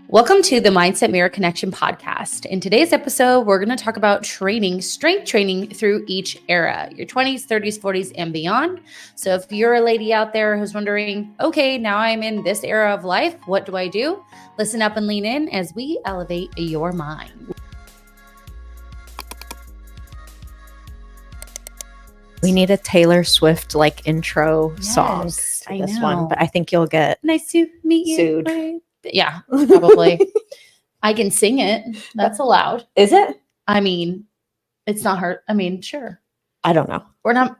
Welcome to the Mindset Mirror Connection podcast. In today's episode, we're going to talk about strength training through each era, your 20s, 30s, 40s, and beyond. So if you're a lady out there who's wondering, okay, now I'm in this era of life, what do I do? Listen up and lean in as we elevate your mind. We need a Taylor Swift intro song to this one, but I think you'll get nice to meet you. Sued. Yeah, probably. I can sing it. That's allowed. Is it? I mean, it's not hurt. I mean, sure. I don't know. We're not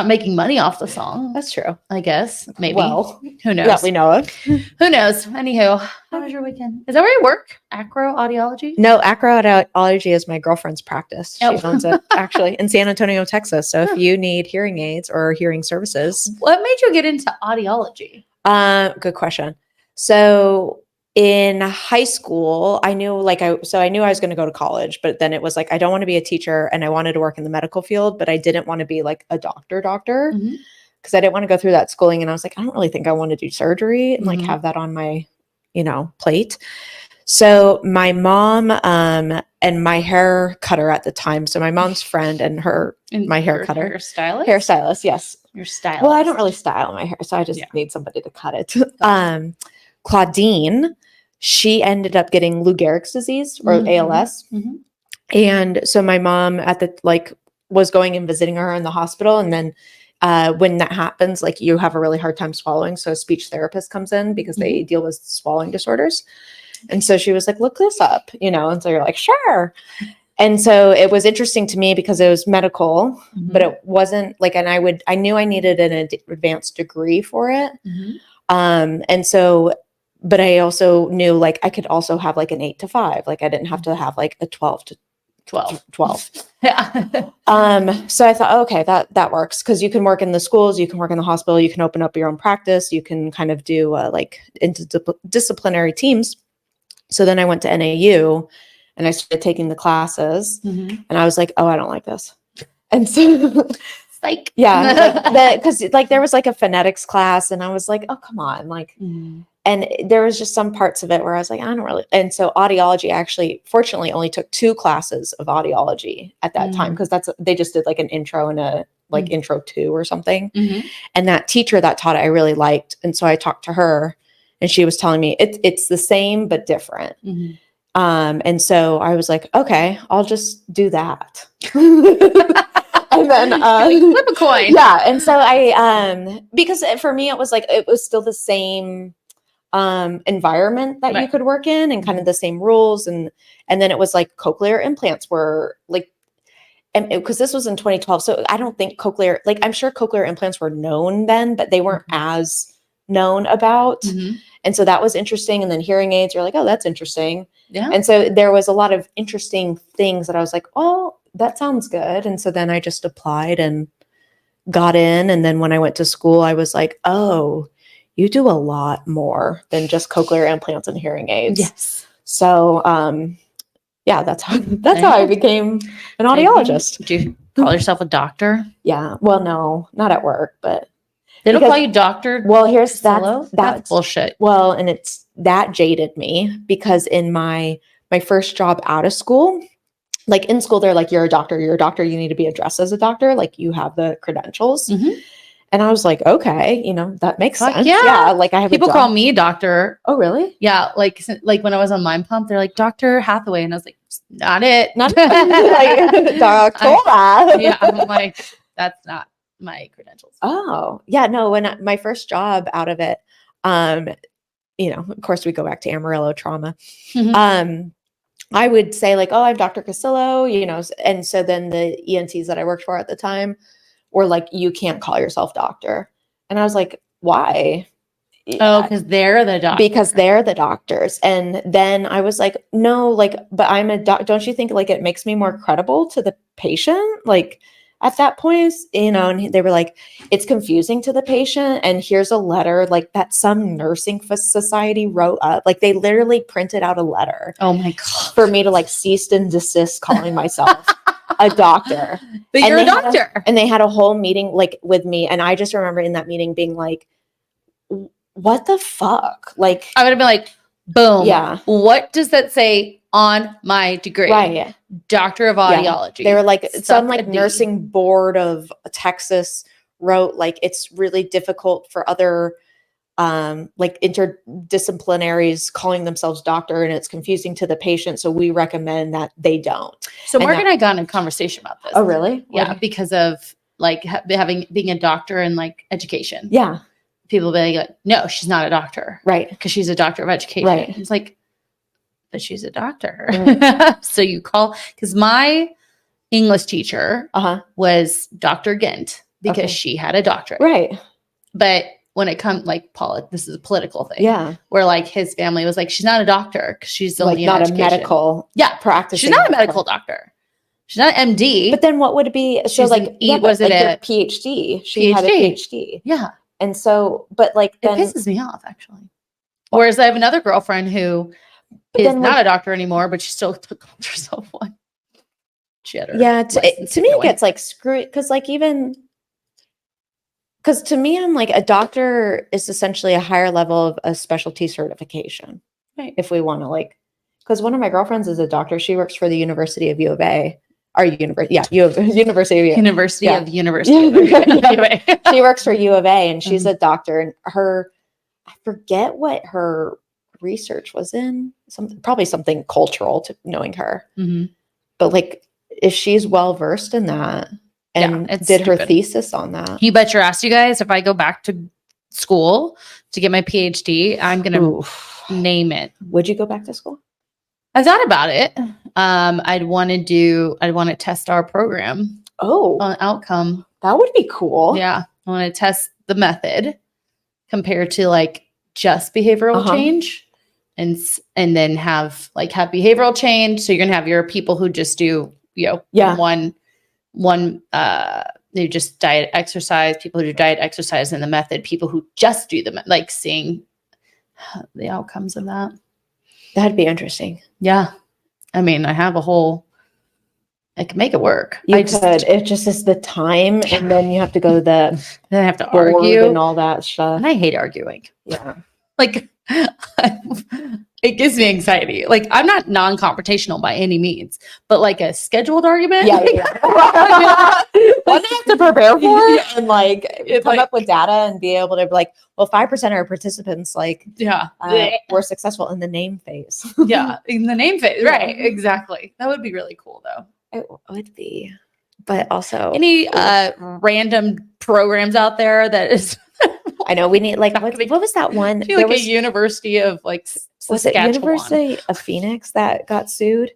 making money off the song. That's true. I guess. Maybe. Well, who knows? That we know of. Who knows? Anywho, how was your weekend? Is that where you work? Acro Audiology? No, Acro Audiology is my girlfriend's practice. She owns it actually in San Antonio, Texas. So if you need hearing aids or hearing services. What made you get into audiology? Good question. So in high school, I knew I knew I was going to go to college, but then it was I don't want to be a teacher and I wanted to work in the medical field, but I didn't want to be a doctor because I didn't want to go through that schooling. And I was I don't really think I want to do surgery and have that on my, plate. So my mom, and my hair cutter at the time. So my mom's friend and my hair cutter. Hairstylist. Yes. Your stylist. Well, I don't really style my hair. So I just need somebody to cut it. Claudine, she ended up getting Lou Gehrig's disease or ALS. Mm-hmm. And so my mom was going and visiting her in the hospital. And then when that happens, you have a really hard time swallowing. So a speech therapist comes in because they deal with swallowing disorders. And so she was look this up, and so you're sure. And so it was interesting to me because it was medical, but it wasn't and I knew I needed an advanced degree for it. And so, but I also knew I could also have an 8 to 5. I didn't have to have a 12 to 12. Yeah. So I thought, okay, that works. Cause you can work in the schools, you can work in the hospital, you can open up your own practice. You can kind of do interdisciplinary teams. So then I went to NAU and I started taking the classes and I was oh, I don't like this. And so yeah, because there was a phonetics class and I was oh, come on. And there was just some parts of it where I was I don't really. And so audiology actually, fortunately, only took 2 classes of audiology at that time because they just did an intro and a intro 2 or something. And that teacher that taught it, I really liked. And so I talked to her and she was telling me it's the same, but different. And so I was okay, I'll just do that. And then flip a coin. Yeah. And so I because for me it was still the same environment that you could work in and kind of the same rules and then it was cochlear implants were and because this was in 2012, so I don't think cochlear I'm sure cochlear implants were known then, but they weren't as known about. And so that was interesting. And then hearing aids, you're oh, that's interesting. Yeah. And so there was a lot of interesting things that I was oh, that sounds good. And so then I just applied and got in. And then when I went to school, I was oh, you do a lot more than just cochlear implants and hearing aids. Yes. So, yeah, that's how I became an audiologist. Do you call yourself a doctor? Yeah. Well, no, not at work, but they don't call you doctor. Well, here's that's bullshit. Well, and that jaded me because in my first job out of school, in school, they're you're a doctor, you need to be addressed as a doctor. You have the credentials. And I was okay, that makes sense. Yeah. I have people call me doctor. Oh, really? Yeah. When I was on Mind Pump, they're Dr. Hathaway. And I was not it. Not Doctora. Yeah. I'm that's not my credentials. Oh, yeah. No, when my first job out of it, of course we go back to Amarillo trauma. I would say oh, I'm Dr. Casillo, and so then the ENTs that I worked for at the time were you can't call yourself doctor. And I was why? Oh, because they're the doctor. Because they're the doctors. And then I was no, but I'm a doc. Don't you think it makes me more credible to the patient? At that point, and they were it's confusing to the patient. And here's a letter that some nursing society wrote up. They literally printed out a letter. Oh my God. For me to cease and desist calling myself a doctor. But you're a doctor. And they had a whole meeting with me. And I just remember in that meeting being what the fuck? I would have been Boom. Yeah. What does that say on my degree? Right. Doctor of Yeah. Audiology. They were like, Suck some a like D. nursing board of Texas wrote like it's really difficult for other like interdisciplinaries calling themselves doctor, and it's confusing to the patient, so we recommend that they don't. So Mark that- and I got in a conversation about this. Oh, really? Yeah, because of like being a doctor in like education. Yeah. People be like, no, she's not a doctor. Right. Because she's a doctor of education. Right. It's like, but she's a doctor. Mm. So you call, because my English teacher Uh-huh. was Dr. Gent because Okay. she had a doctorate. Right. But when it comes like this is a political thing. Yeah. Where like his family was like, she's not a doctor because she's Like only not in a medical practice. She's not a medical doctor. She's not an MD. But then what would it be? So She's like, was it like a your PhD? She had a PhD. Yeah. And so, but like then, it pisses me off actually. Whereas I have another girlfriend who is not a doctor anymore, but she still took herself one. She had her to me it gets like screwed because like even because to me I'm like a doctor is essentially a higher level of a specialty certification. Right. If we want to like, because one of my girlfriends is a doctor. She works for the University of U of A. University of University of University of She works for U of A, and she's a doctor. And I forget what her research was in. Probably something cultural to knowing her. Mm-hmm. But like, if she's well versed in that and did her thesis on that, you bet your ass, you guys. If I go back to school to get my PhD, I'm gonna name it. Would you go back to school? I thought about it. I'd want to test our program. On outcome. That would be cool. Yeah. I want to test the method compared to like just behavioral change and then have behavioral change. So you're going to have your people who just do, one they just diet exercise, people who do diet exercise and the method, people who just do like seeing the outcomes of that. That'd be interesting. Yeah. I mean, I have I can make it work. It just is the time, and then you have to go then I have to argue and all that stuff. And I hate arguing. Yeah. Like it gives me anxiety. Like I'm not non-confrontational by any means, but like a scheduled argument. Yeah. What do you have to prepare for? And like come up with data and be able to be like, well, 5% of our participants were successful in the name phase. Yeah, in the name phase. Right. Exactly. That would be really cool though. It would be. But also any random programs out there that is I know we need like what was that one? There was a University of like Saskatchewan. Was it University of Phoenix that got sued?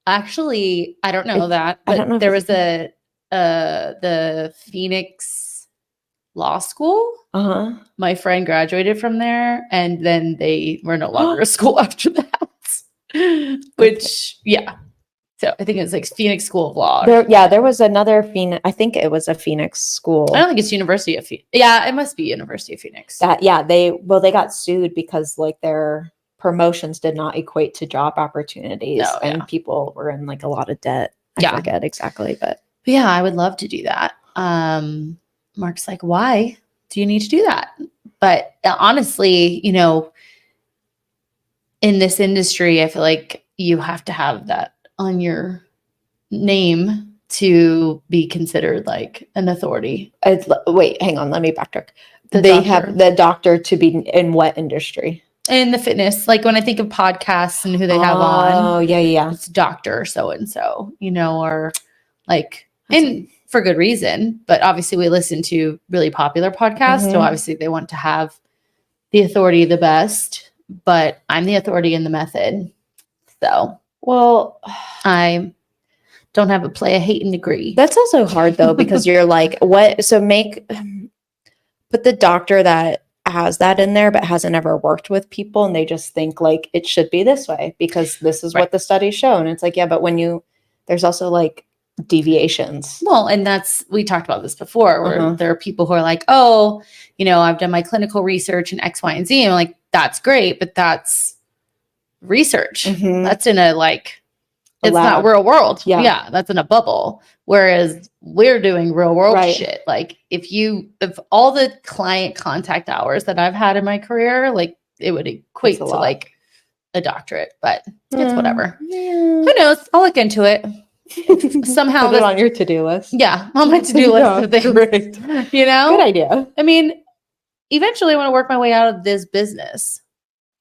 Actually, I don't know that. But I don't know. There was the Phoenix Law School. My friend graduated from there, and then they were no longer a school after that. Which, So I think it's like Phoenix School of Law. There was another Phoenix. I think it was a Phoenix school. I don't think it's University of Phoenix. Yeah, it must be University of Phoenix. They got sued because like their promotions did not equate to job opportunities, and people were in like a lot of debt. I forget exactly, but yeah, I would love to do that. Mark's like, why do you need to do that? But honestly, in this industry, I feel like you have to have that on your name to be considered like an authority. Wait, hang on. Let me backtrack. They have the doctor to be in what industry? In the fitness. Like when I think of podcasts and who they have on. Oh, yeah. It's doctor so-and-so, or like, and for good reason. But obviously we listen to really popular podcasts. So obviously they want to have the authority the best. But I'm the authority in the method. So. Well, I don't have a hating degree. That's also hard though, because you're like, what? So put the doctor that has that in there, but hasn't ever worked with people. And they just think like it should be this way because this is what the studies show. And it's like, yeah, but there's also like deviations. Well, and we talked about this before where there are people who are like, oh, I've done my clinical research in X, Y, and Z. And I'm like, that's great, but that's research. That's in a it's not real world. Yeah, that's in a bubble. Whereas we're doing real world shit. Like if all the client contact hours that I've had in my career, like it would equate to lot. like a doctorate, but it's Mm, whatever. yeah. Who knows? I'll look into it. Somehow Put it on your to-do list. Yeah, on my to-do list Yeah, of things. great. You know? Good idea. I mean, eventually I want to work my way out of this business.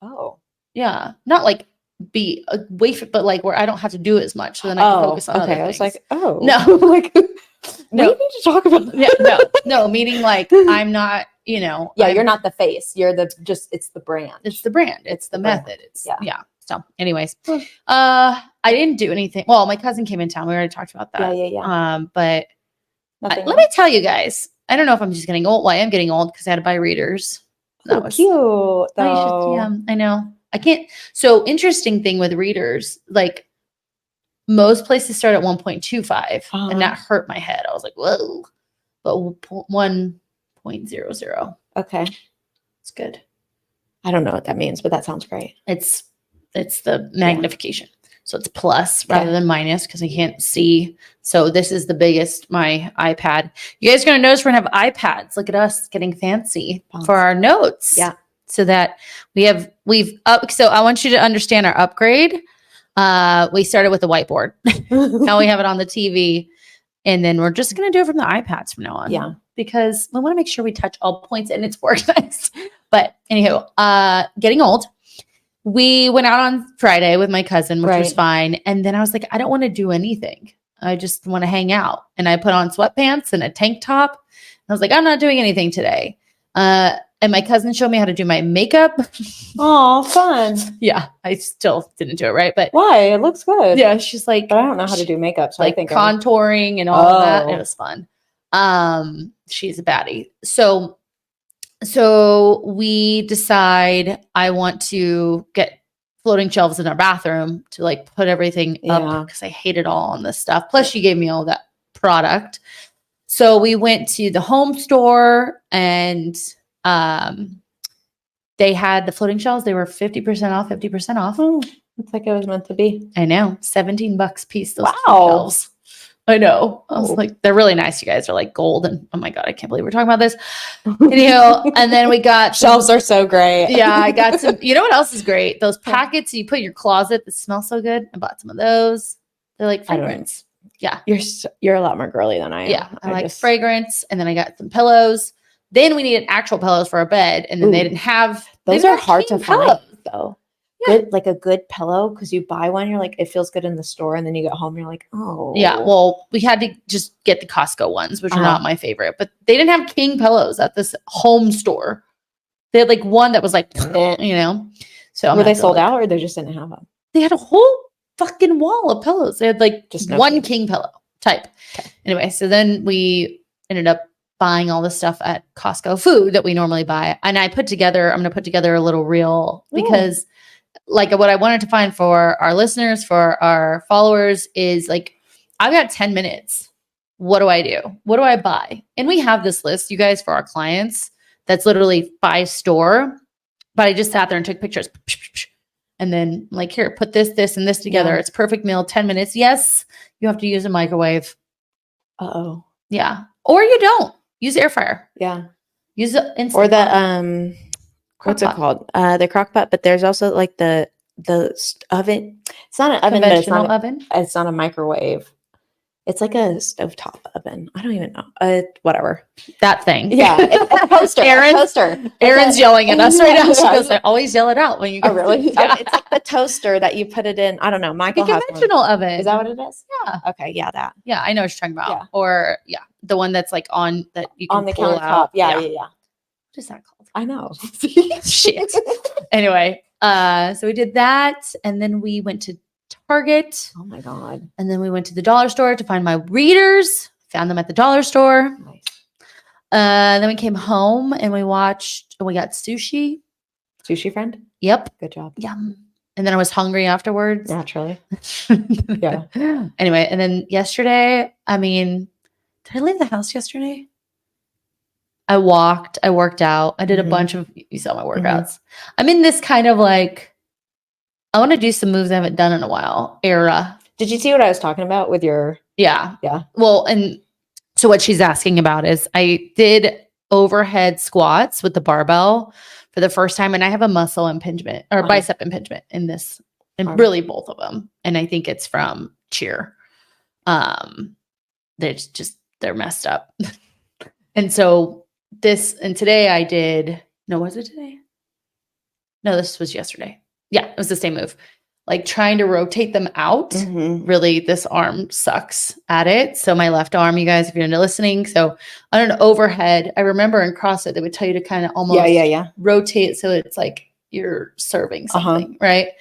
Oh. Yeah. Not like be away from, but like where I don't have to do as much. So then I can focus on other things. I was like, oh. No. Like, No. we need to talk about that. No, meaning like I'm not, Yeah, I'm, you're not the face. You're it's the brand. It's the brand. It's the brand. method. It's Yeah. So anyways, I didn't do anything. Well, my cousin came in town. We already talked about that. Yeah. But Nothing let me tell you guys, I don't know if I'm just getting old. Well, I am getting old because I had to buy readers. That was cute though. Yeah, I know. I can't. So interesting thing with readers, like most places start at 1.25 and that hurt my head. I was like, whoa, but 1.00. Okay. It's good. I don't know what that means, but that sounds great. It's the magnification. So it's plus rather than minus because I can't see. So this is the biggest, my iPad. You guys are going to notice we're going to have iPads. Look at us getting fancy for our notes. Yeah. So that so I want you to understand our upgrade. We started with the whiteboard. Now we have it on the TV. And then we're just going to do it from the iPads from now on. Yeah. Because we want to make sure we touch all points and it's organized. But anywho, getting old. We went out on Friday with my cousin, which was fine. And then I was like, I don't want to do anything. I just want to hang out. And I put on sweatpants and a tank top. And I was like, I'm not doing anything today. And my cousin showed me how to do my makeup. Oh, fun. Yeah, I still didn't do it right. But why? It looks good. Yeah, she's like, but I don't know how to do makeup. So like I think contouring and all of that. It was fun. She's a baddie. So we decide I want to get floating shelves in our bathroom to like put everything up because I hate it all on this stuff. Plus she gave me all that product. So we went to the home store and they had the floating shelves. They were 50% off, 50% off. Oh, it's like it was meant to be. I know. $17 a piece. Those shelves. I know. I was like, they're really nice. You guys are like gold. And oh my God, I can't believe we're talking about this. And then we got shelves are so great. Yeah, I got some. You know what else is great? Those packets you put in your closet that smell so good. I bought some of those. They're like fragrance. Yeah. You're a lot more girly than I am. Yeah. I like fragrance. And then I got some pillows. Then we needed actual pillows for our bed. And then they didn't have. Those are hard to find though. Yeah. Good, like a good pillow, because you buy one, you're like, it feels good in the store, and then you get home, you're like, oh. Yeah, well, we had to just get the Costco ones, which are not my favorite, but they didn't have king pillows at this home store. They had like one that was like, So were they sold out, or they just didn't have them? They had a whole fucking wall of pillows. They had like just one king pillow type. Okay. Anyway, so then we ended up buying all the stuff at Costco food that we normally buy, and I'm going to put together a little reel because. Like what I wanted to find for our listeners, for our followers is like, I've got 10 minutes. What do I do? What do I buy? And we have this list, you guys, for our clients that's literally by store, but I just sat there and took pictures and then like, here, put this, and this together. It's a perfect meal, 10 minutes. Yes, you have to use a microwave. Uh-oh. Yeah. Or you don't. Use air fryer. Yeah. Use the instant or the, what's it called? The crock pot, but there's also like the oven. It's not an oven, but it's not oven. It's not a microwave. It's like a stovetop oven. I don't even know. Whatever. That thing. Yeah. It's a toaster. Aaron's yelling at us right now. She goes, I always yell it out when you go. Oh, really? Yeah. It's like the toaster that you put it in. I don't know. Michael has conventional oven. Is that what it is? Yeah. Okay. Yeah. That. Yeah. I know what you're talking about. Yeah. Or the one that's like on that you can on the pull countertop. out. Yeah. What is that called? I know. Shit. Anyway, so we did that, and then we went to Target. Oh my God. And then we went to the dollar store to find my readers. Found them at the dollar store. Nice. Then we came home and we got sushi. Sushi friend? Yep. Good job. Yum. And then I was hungry afterwards. Naturally. Yeah. Anyway, and then yesterday, did I leave the house yesterday? I worked out. I did a bunch of, you saw my workouts. I'm in this kind of like, I want to do some moves I haven't done in a while era. Did you see what I was talking about with your? Yeah. Yeah. Well, and so what she's asking about is I did overhead squats with the barbell for the first time. And I have a muscle impingement or bicep impingement in this, and really both of them. And I think it's from cheer. They're messed up. And so today I did, no, was it today? No, this was yesterday. Yeah, it was the same move. Like trying to rotate them out. Really, this arm sucks at it. So my left arm, you guys, if you're listening. So on an overhead, I remember in CrossFit, they would tell you to kind of almost rotate so it's like you're serving something, right?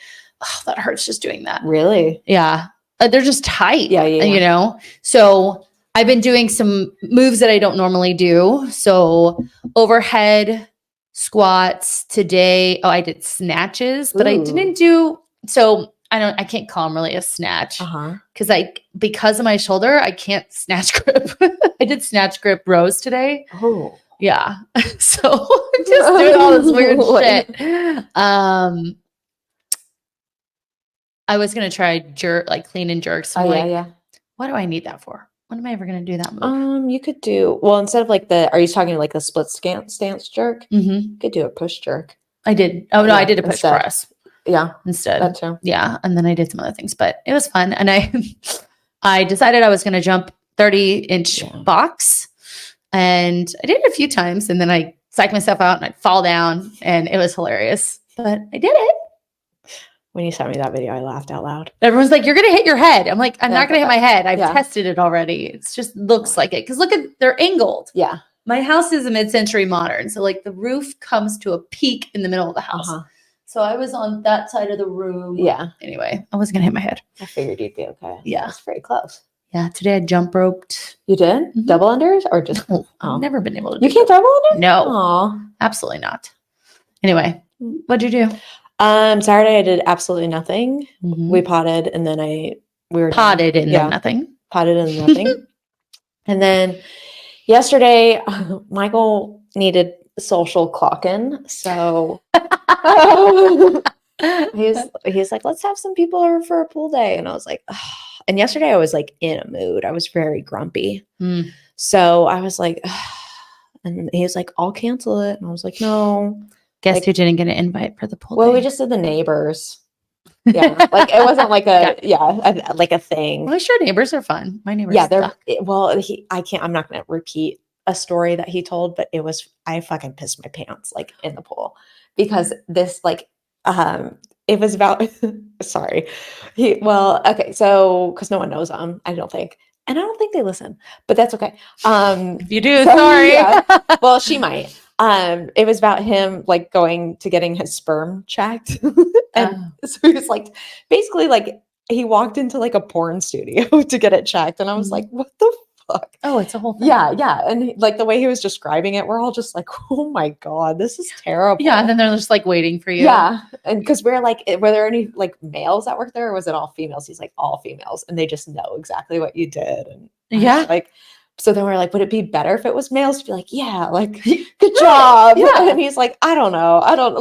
Oh, that hurts just doing that. Really? Yeah. They're just tight, you know? So I've been doing some moves that I don't normally do. So overhead squats today. Oh, I did snatches, but I didn't do, so I can't call them really a snatch because of my shoulder, I can't snatch grip. I did snatch grip rows today. Oh. Yeah. So I'm just doing all this weird shit. I was going to try clean and jerks. So what do I need that for? When am I ever going to do that move? You could do, well, instead of like are you talking like the split stance jerk? You could do a push jerk. I did. Oh, no, I did a push press. Yeah. Instead. That too. Yeah. And then I did some other things, but it was fun. And I decided I was going to jump 30-inch box. And I did it a few times. And then I psyched myself out and I'd fall down. And it was hilarious. But I did it. When you sent me that video, I laughed out loud. Everyone's like, you're going to hit your head. I'm like, I'm not going to hit my head. I've tested it already. It just looks like it. Because look they're angled. Yeah. My house is a mid-century modern. So like the roof comes to a peak in the middle of the house. So I was on that side of the room. Yeah. Anyway, I wasn't going to hit my head. I figured you'd be okay. Yeah. It's very close. Yeah. Today I jump roped. You did? Double unders or just? I've never been able to do You can't double under? No. Aww. Absolutely not. Anyway, what'd you do? Saturday I did absolutely nothing. We potted and then we were potted done. And then nothing. Potted and nothing. And then yesterday, Michael needed social clocking. So he's like, let's have some people over for a pool day. And I was like, oh. And yesterday I was like in a mood. I was very grumpy. So I was like, oh. And he was like, I'll cancel it. And I was like, no. Guess who didn't get an invite for the pool day? Well, we just did the neighbors. Yeah. Like it wasn't like like a thing. Well, sure. Neighbors are fun. My neighbors. Yeah. I'm not going to repeat a story that he told, but I fucking pissed my pants like in the pool because this it was about, sorry. Okay. So, cause no one knows them, I don't think. And I don't think they listen, but that's okay. If you do, sorry. Yeah. Well, she might. It was about him like getting his sperm checked. And so he was like, basically like he walked into like a porn studio to get it checked. And I was like, what the fuck? Oh, it's a whole thing. Yeah. Yeah. And like the way he was describing it, we're all just like, oh my God, this is terrible. Yeah. And then they're just like waiting for you. Yeah. And because we're like, were there any like males that worked there or was it all females? He's like, all females. And they just know exactly what you did. And like, so then we're like, would it be better if it was males to be like, yeah, like good job. Yeah. And he's like, I don't know.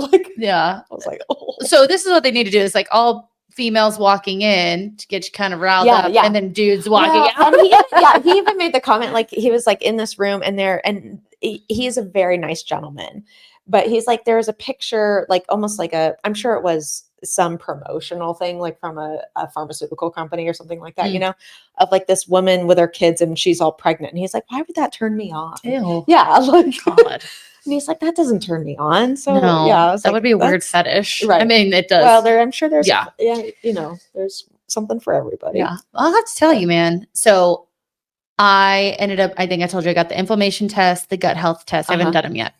Like, yeah. I was like, oh. So this is what they need to do. It's like all females walking in to get you kind of riled up and then dudes walking out. And he even made the comment, like he was like in this room and he's a very nice gentleman, but he's like, there's a picture, like almost like I'm sure it was some promotional thing, like from a pharmaceutical company or something like that, you know, of like this woman with her kids and she's all pregnant. And he's like, why would that turn me on? Ew. Yeah. Like, God. And he's like, that doesn't turn me on. So that would be a weird fetish. Right. I mean, it does. Well, I'm sure there's, you know, there's something for everybody. Yeah. I'll have to tell you, man. So I ended up, I think I told you I got the inflammation test, the gut health test. I haven't done them yet,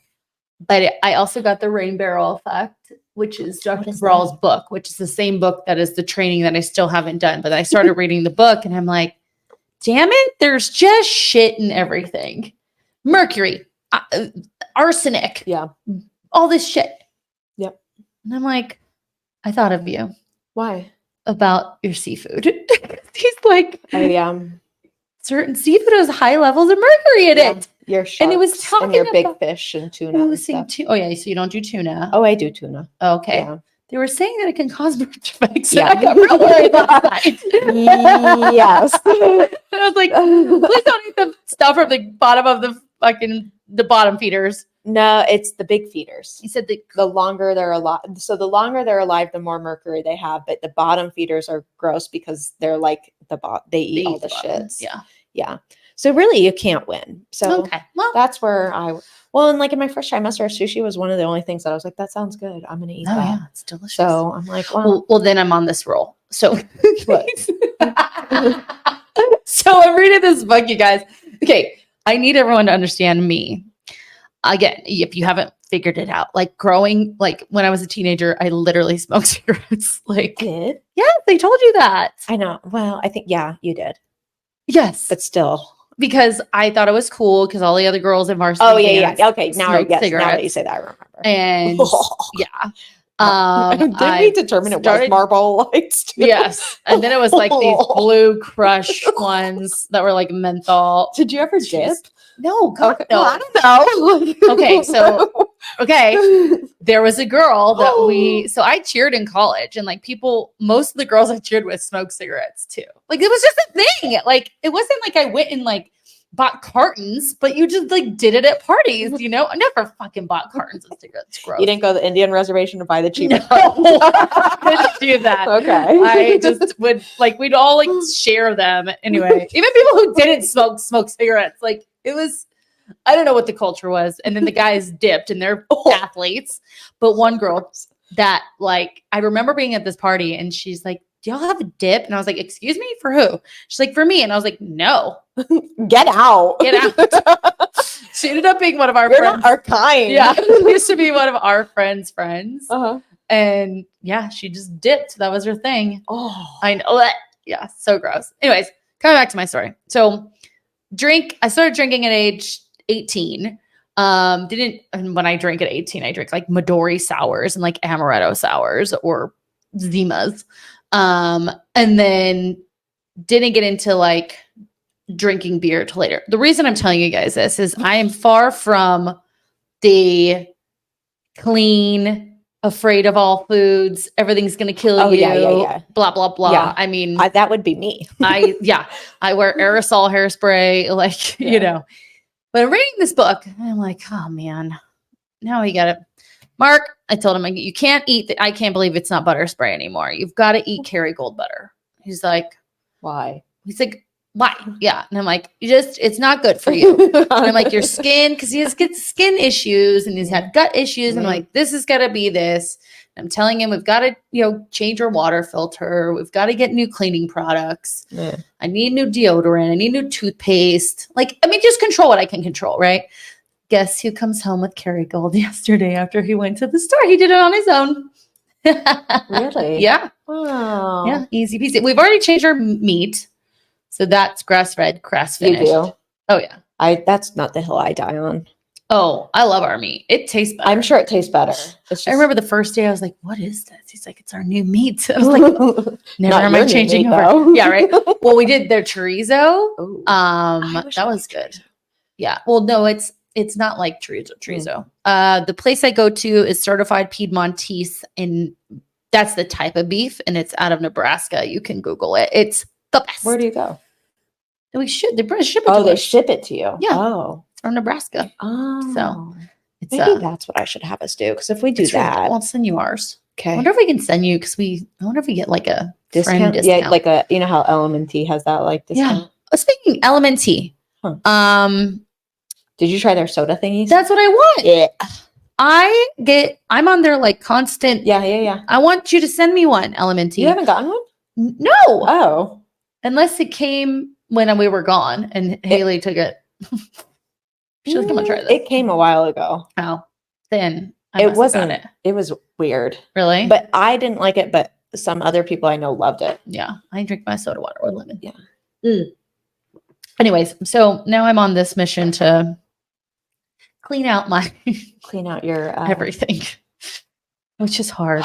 but I also got the rain barrel effect, which is Dr. Cabral's book, which is the same book that is the training that I still haven't done. But I started reading the book and I'm like, damn it, there's just shit in everything. Mercury, arsenic, all this shit. Yep. And I'm like, I thought of you. Why? About your seafood. He's like, certain seafood has high levels of mercury in it. Your sharks and it was talking and your big fish and tuna. Oh yeah, so you don't do tuna. Oh, I do tuna. Okay. Yeah. They were saying that it can cause birth defects. Yeah, I got real worried about that. Yes. And I was like, please don't eat the stuff from the bottom of the bottom feeders. No, it's the big feeders. You said The longer they're alive. So the longer they're alive, the more mercury they have. But the bottom feeders are gross because they're like they eat all the shits. Yeah. Yeah. So really you can't win. So Okay. Well, that's where and like in my first trimester, sushi was one of the only things that I was like, that sounds good. I'm going to eat that. yeah, it's delicious. So I'm like, well, then I'm on this roll. So, What? so I'm reading this book, you guys. Okay. I need everyone to understand me. Again, if you haven't figured it out, like growing, like when I was a teenager, I literally smoked cigarettes. Like, did? yeah, they told you that. I know. Well, I think, yeah, you did. Yes. But still. Because I thought it was cool because all the other girls in varsity. Oh, yeah. Okay. Now that cigarettes. you say that, I remember. And yeah. Did we determine it was Marlboro Lights too? Yes. And then it was like these blue crush ones that were like menthol. Did you ever dip? No, God, okay. no. Well, I don't know. Okay, so there was a girl that so I cheered in college, and like most of the girls I cheered with smoked cigarettes too. Like it was just a thing. Like it wasn't like I went and like bought cartons, but you just like did it at parties, you know? I never fucking bought cartons of cigarettes. Gross. You didn't go to the Indian reservation to buy the cheapest. No, I didn't do that. Okay. I just would like we'd all like share them anyway. Even people who didn't smoke cigarettes. Like it was, I don't know what the culture was. And then the guys dipped and they're athletes. But one girl that like I remember being at this party and she's like, do y'all have a dip? And I was like, excuse me, for who? She's like, for me. And I was like, no. Get out. She ended up being one of our You're friends. Not our kind. Yeah. She used to be one of our friends' friends. Uh-huh. And yeah, she just dipped. That was her thing. Oh. I know. Yeah, so gross. Anyways, coming back to my story. So I started drinking at age 18. And when I drank at 18, I drank like Midori sours and like amaretto sours or Zimas. And then didn't get into like drinking beer till later. The reason I'm telling you guys this is I am far from the clean, afraid of all foods, everything's going to kill you. Yeah. Blah, blah, blah. Yeah. I mean, that would be me. I wear aerosol hairspray, like, you know, but I'm reading this book and I'm like, oh man, now we got it. Mark, I told him, you can't eat I can't believe it's not butter spray anymore. You've got to eat Kerrygold butter. He's like, why? He's like, why? Yeah. And I'm like, it's not good for you. And I'm like, your skin, because he has skin issues and he's had gut issues. And I'm like, this has got to be this. And I'm telling him, we've got to, change our water filter. We've got to get new cleaning products. Yeah. I need new deodorant. I need new toothpaste. Like, I mean, just control what I can control, right? Guess who comes home with Kerrygold yesterday after he went to the store? He did it on his own. Really? Yeah. Wow. Yeah. Easy peasy. We've already changed our meat. So that's grass-fed, grass-finished. You do? Oh, yeah. That's not the hill I die on. Oh, I love our meat. It tastes better. I'm sure it tastes better. I remember the first day I was like, what is this? He's like, it's our new meat. I was like, never am I changing over. Yeah, right. Well, we did their chorizo. Ooh, that was good. Yeah. Well, no, it's not like chorizo. The place I go to is certified Piedmontese, and that's the type of beef, and it's out of Nebraska. You can Google it. It's the best. Where do you go? They ship it to us. Oh, they ship it to you. Yeah. Oh. It's from Nebraska. Oh. So it's maybe that's what I should have us do. Because if we do that, I'll send you ours. Okay. I wonder if we can send you because I wonder if we get like a discount. Friend discount. Yeah, like you know how LMNT has that like discount. Yeah. Speaking LMNT, did you try their soda thingies? That's what I want. Yeah. I'm on their like constant. Yeah. I want you to send me one, LMNT. You haven't gotten one? No. Oh. Unless it came when we were gone and Haley took it. She's like, I'm gonna try this. It came a while ago. Oh. Then it wasn't. It was weird. Really? But I didn't like it, but some other people I know loved it. Yeah. I drink my soda water with lemon. Yeah. Anyways, so now I'm on this mission to clean out your everything, which is hard.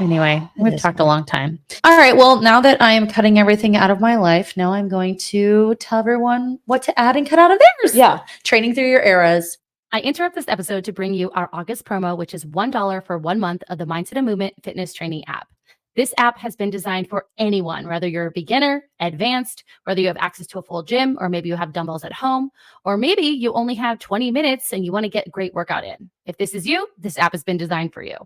Anyway, we've talked a long time. All right. Well, now that I am cutting everything out of my life, now I'm going to tell everyone what to add and cut out of theirs. Yeah. Training through your eras. I interrupt this episode to bring you our August promo, which is $1 for 1 month of the Mindset and Movement fitness training app. This app has been designed for anyone, whether you're a beginner, advanced, whether you have access to a full gym, or maybe you have dumbbells at home, or maybe you only have 20 minutes and you want to get a great workout in. If this is you, this app has been designed for you.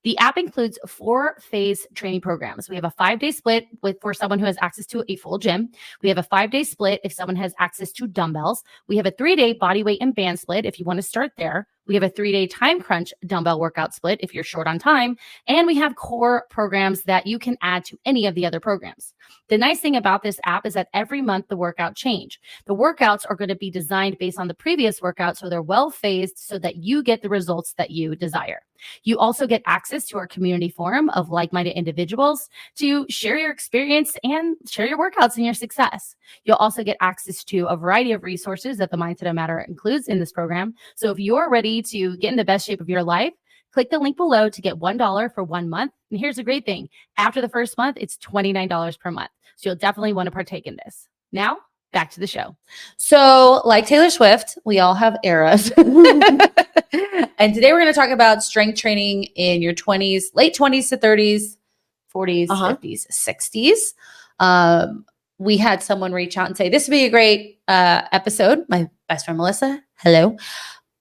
The app includes 4-phase training programs. We have a 5-day split for someone who has access to a full gym. We have a 5-day split if someone has access to dumbbells. We have a 3-day body weight and band split if you want to start there. We have a 3-day time crunch dumbbell workout split if you're short on time. And we have core programs that you can add to any of the other programs. The nice thing about this app is that every month the workout change. The workouts are going to be designed based on the previous workout, so they're well phased so that you get the results that you desire. You also get access to our community forum of like-minded individuals to share your experience and share your workouts and your success. You'll also get access to a variety of resources that the Mindset of Matter includes in this program. So if you're ready to get in the best shape of your life, click the link below to get $1 for 1 month. And here's the great thing. After the first month, it's $29 per month. So you'll definitely want to partake in this. Now, back to the show. So like Taylor Swift, we all have eras. And today we're going to talk about strength training in your 20s, late 20s to 30s, 40s, 50s, 60s. We had someone reach out and say, this would be a great episode. My best friend, Melissa. Hello.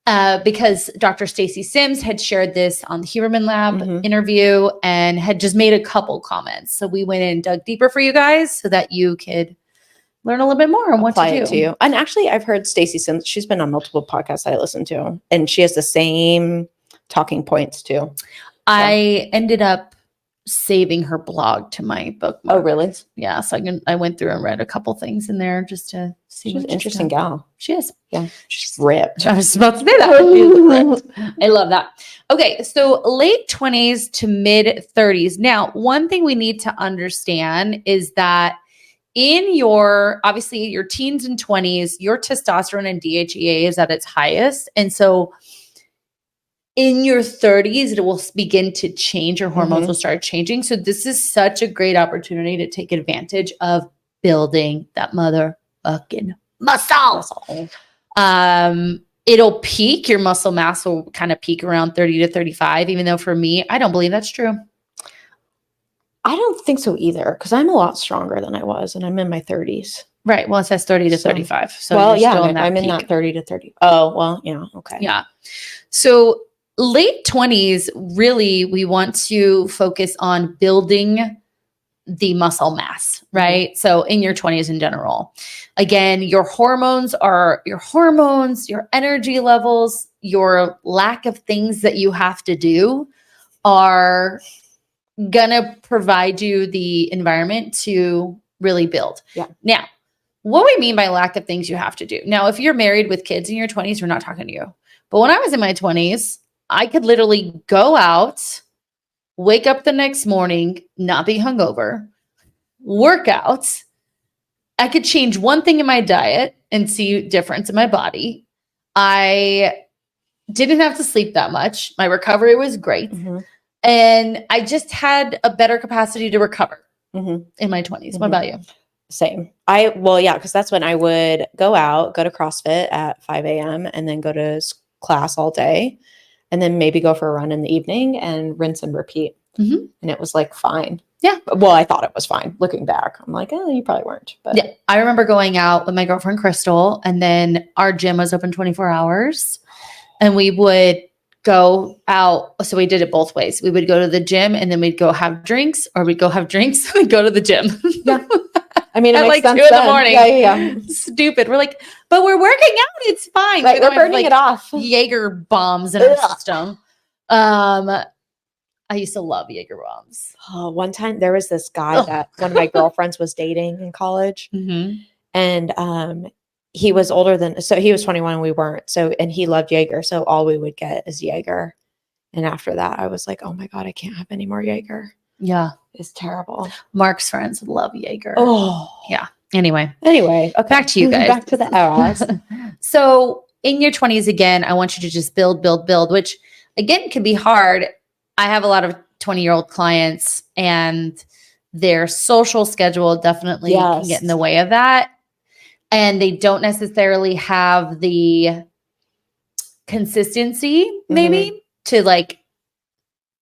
Because Dr. Stacy Sims had shared this on the Huberman Lab interview and had just made a couple comments. So we went in and dug deeper for you guys so that you could learn a little bit more on what to do. Apply it to you. And actually, I've heard Stacy Sims. She's been on multiple podcasts that I listen to, and she has the same talking points too. So. I ended up saving her blog to my bookmark. Oh, really? Yeah. So I went through and read a couple things in there just to see. She's an interesting gal. She is. Yeah. She's ripped. I was about to say that. She is ripped. I love that. Okay. So late 20s to mid 30s. Now, one thing we need to understand is that in obviously your teens and 20s, your testosterone and DHEA is at its highest. And so in your 30s, it will begin to change. Your hormones will start changing. So this is such a great opportunity to take advantage of building that motherfucking muscle. It'll peak. Your muscle mass will kind of peak around 30 to 35, even though for me, I don't believe that's true. I don't think so either, because I'm a lot stronger than I was, and I'm in my 30s. Right. Well, it says 30 to 35. So well, yeah, I'm in that 30 to 30. Oh, well, yeah. Okay. Yeah. So late 20s, really, we want to focus on building the muscle mass, right? So in your 20s in general, again, your hormones, your energy levels, your lack of things that you have to do are gonna provide you the environment to really build. Yeah. Now, what we mean by lack of things you have to do. Now, if you're married with kids in your 20s, we're not talking to you. But when I was in my 20s, I could literally go out, wake up the next morning, not be hungover, work out. I could change one thing in my diet and see a difference in my body. I didn't have to sleep that much. My recovery was great. And I just had a better capacity to recover in my 20s. What about you? Same. Because that's when I would go out, go to CrossFit at 5 a.m. and then go to class all day, and then maybe go for a run in the evening and rinse and repeat. And it was like fine. Yeah. Well, I thought it was fine. Looking back, I'm like, oh, you probably weren't. But yeah, I remember going out with my girlfriend Crystal, and then our gym was open 24 hours, and we would go out. So we did it both ways. We would go to the gym and then we'd go have drinks, or we'd go have drinks and go to the gym. Yeah. I mean, it makes like sense 2 in the morning. Yeah. Stupid. We're like, but we're working out. It's fine. Right, we're burning it off. Jaeger bombs in our system. I used to love Jaeger bombs. Oh, one time there was this guy that one of my girlfriends was dating in college. And he was older so he was 21 and we weren't. So, and he loved Jaeger. So all we would get is Jaeger. And after that, I was like, oh my God, I can't have any more Jaeger. Yeah. It's terrible. Mark's friends love Jaeger. Oh. Yeah. Anyway. Okay. Back to you guys. Back to the eras. So in your 20s, again, I want you to just build, which again can be hard. I have a lot of 20-year-old clients, and their social schedule definitely can get in the way of that. And they don't necessarily have the consistency maybe to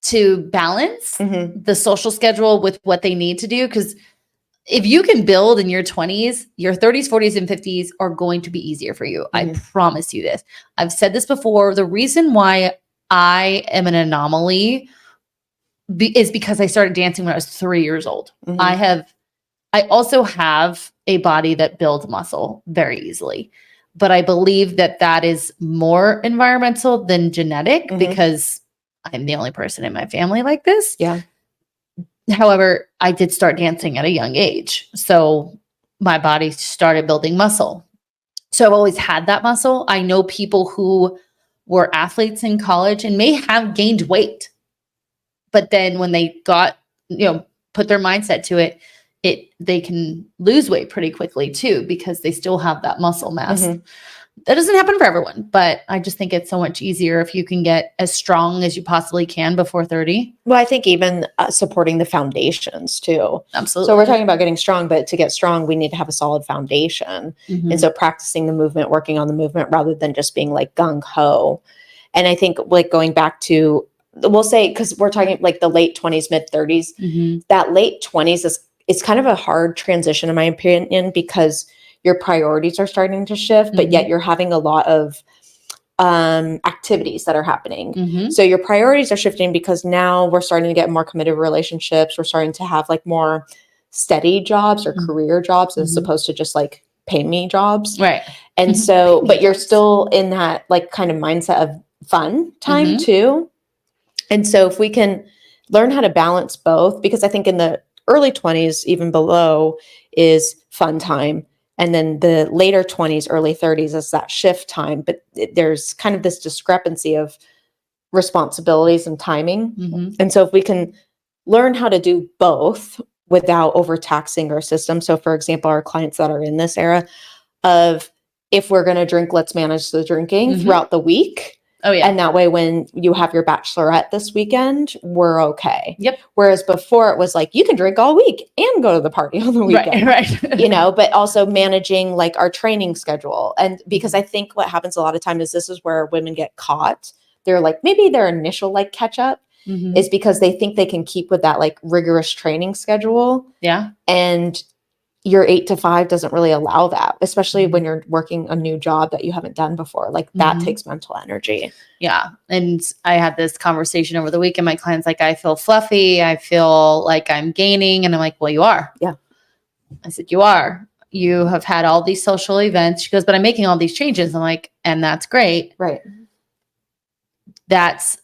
to balance Mm-hmm. the social schedule with what they need to do. Because if you can build in your 20s, your 30s, 40s, and 50s are going to be easier for you. I promise you this. I've said this before. The reason why I am an anomaly is because I started dancing when I was 3 years old. Mm-hmm. I also have a body that builds muscle very easily, but I believe that that is more environmental than genetic because I'm the only person in my family like this. Yeah. However, I did start dancing at a young age. So my body started building muscle. So I've always had that muscle. I know people who were athletes in college and may have gained weight, but then when they got, put their mindset to it, they can lose weight pretty quickly too, because they still have that muscle mass. That doesn't happen for everyone, but I just think it's so much easier if you can get as strong as you possibly can before 30. Well, I think even supporting the foundations too. Absolutely. So we're talking about getting strong, but to get strong, we need to have a solid foundation. And so practicing the movement, working on the movement rather than just being like gung ho. And I think like going back to, we'll say, because we're talking like the late 20s, mid 30s, that late 20s is kind of a hard transition in my opinion, because your priorities are starting to shift, but yet you're having a lot of activities that are happening. So your priorities are shifting because now we're starting to get more committed relationships. We're starting to have like more steady jobs or career jobs as opposed to just like pay me jobs. Right. And so, but you're still in that like kind of mindset of fun time too. And so if we can learn how to balance both, because I think in the early 20s, even below, is fun time. And then the later 20s, early 30s is that shift time. But there's kind of this discrepancy of responsibilities and timing. And so if we can learn how to do both without overtaxing our system. So for example, our clients that are in this era of, if we're going to drink, let's manage the drinking throughout the week. Oh, yeah. And that way, when you have your bachelorette this weekend, we're okay. Yep. Whereas before it was like, you can drink all week and go to the party on the weekend. Right. But also managing like our training schedule. And because I think what happens a lot of time is this is where women get caught. They're like, maybe their initial like catch up is because they think they can keep with that like rigorous training schedule. Yeah. And your 8 to 5 doesn't really allow that, especially when you're working a new job that you haven't done before. Like that takes mental energy. Yeah. And I had this conversation over the weekend. My client's like, I feel fluffy. I feel like I'm gaining. And I'm like, well, you are. Yeah. I said, you are. You have had all these social events. She goes, but I'm making all these changes. I'm like, and that's great. Right. That's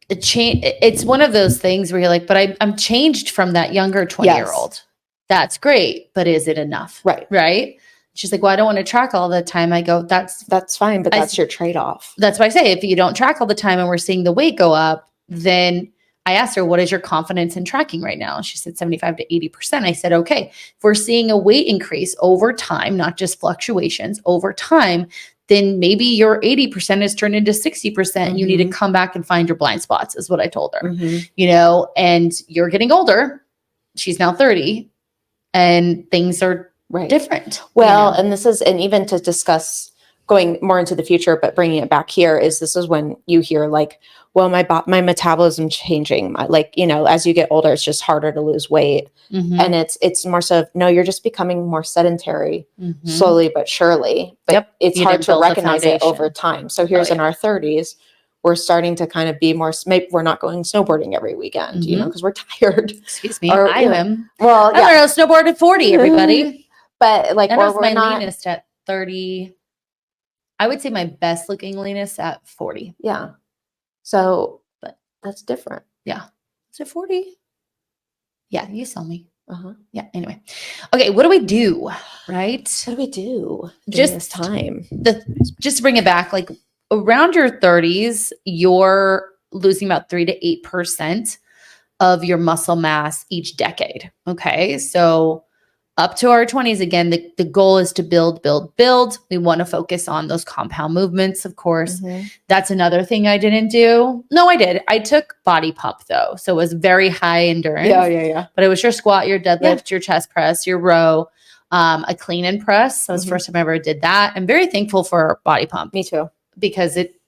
a change. It's one of those things where you're like, but I'm changed from that younger 20-year-old. That's great, but is it enough? Right. She's like, well, I don't want to track all the time. I go, that's fine, but that's your trade-off. That's why I say, if you don't track all the time and we're seeing the weight go up, then I asked her, what is your confidence in tracking right now? And she said 75 to 80%. I said, okay, if we're seeing a weight increase over time, not just fluctuations over time, then maybe your 80% has turned into 60%. You need to come back and find your blind spots, is what I told her, and you're getting older. She's now 30. And things are different. Well, and this is, and even to discuss going more into the future, but bringing it back here this is when you hear like, well, my metabolism changing, as you get older, it's just harder to lose weight. And it's more so, no, you're just becoming more sedentary slowly, but surely, but it's hard to recognize it over time. So here's in our 30s, we're starting to kind of be more, maybe we're not going snowboarding every weekend, because we're tired. Excuse me. I am. Well, I learned to snowboard at 40, everybody. But like, or we're my leanest at 30. I would say my best looking leanest at 40. Yeah. So, but that's different. Yeah. Is it 40? Yeah. You saw me. Yeah. Anyway. Okay. What do we do? Right. What do we do just this time? Just to bring it back, like, around your 30s, you're losing about 3 to 8% of your muscle mass each decade. Okay. So up to our 20s, again, the goal is to build. We want to focus on those compound movements, of course. That's another thing I didn't do. No, I did. I took body pump though. So it was very high endurance. Yeah. But it was your squat, your deadlift, your chest press, your row, a clean and press. So it was the first time I ever did that. I'm very thankful for body pump. Me too. Because it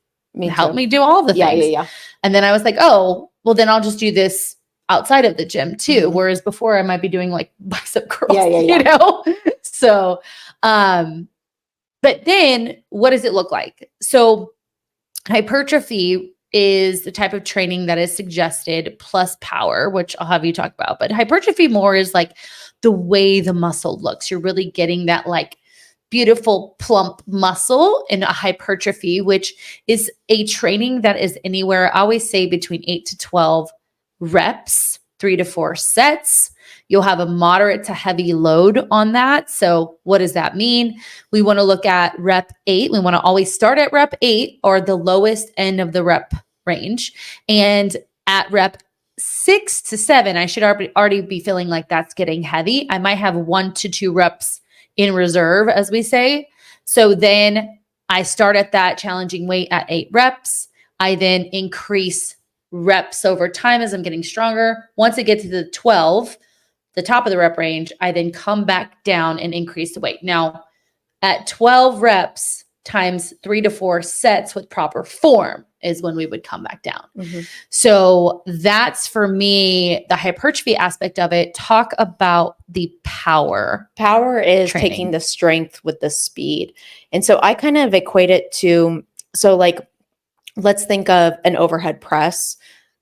helped me do all the things. Yeah. And then I was like, oh, well, then I'll just do this outside of the gym too. Mhm. Whereas before I might be doing like bicep curls, Yeah. you know? So, but then what does it look like? So hypertrophy is the type of training that is suggested plus power, which I'll have you talk about. But hypertrophy more is like the way the muscle looks. You're really getting that like beautiful plump muscle in a hypertrophy, which is a training that is anywhere, I always say between 8 to 12 reps, 3 to 4 sets. You'll have a moderate to heavy load on that. So what does that mean? We want to look at rep 8. We want to always start at rep 8 or the lowest end of the rep range. And at rep 6 to 7, I should already be feeling like that's getting heavy. I might have 1 to 2 reps in reserve, as we say. So then I start at that challenging weight at 8 reps. I then increase reps over time as I'm getting stronger. Once I get to the 12, the top of the rep range, I then come back down and increase the weight. Now, at 12 reps times 3 to 4 sets with proper form is when we would come back down. Mm-hmm. So that's for me, the hypertrophy aspect of it. Talk about the power. Power is training. taking the strength with the speed. And so I kind of equate it to, so like, let's think of an overhead press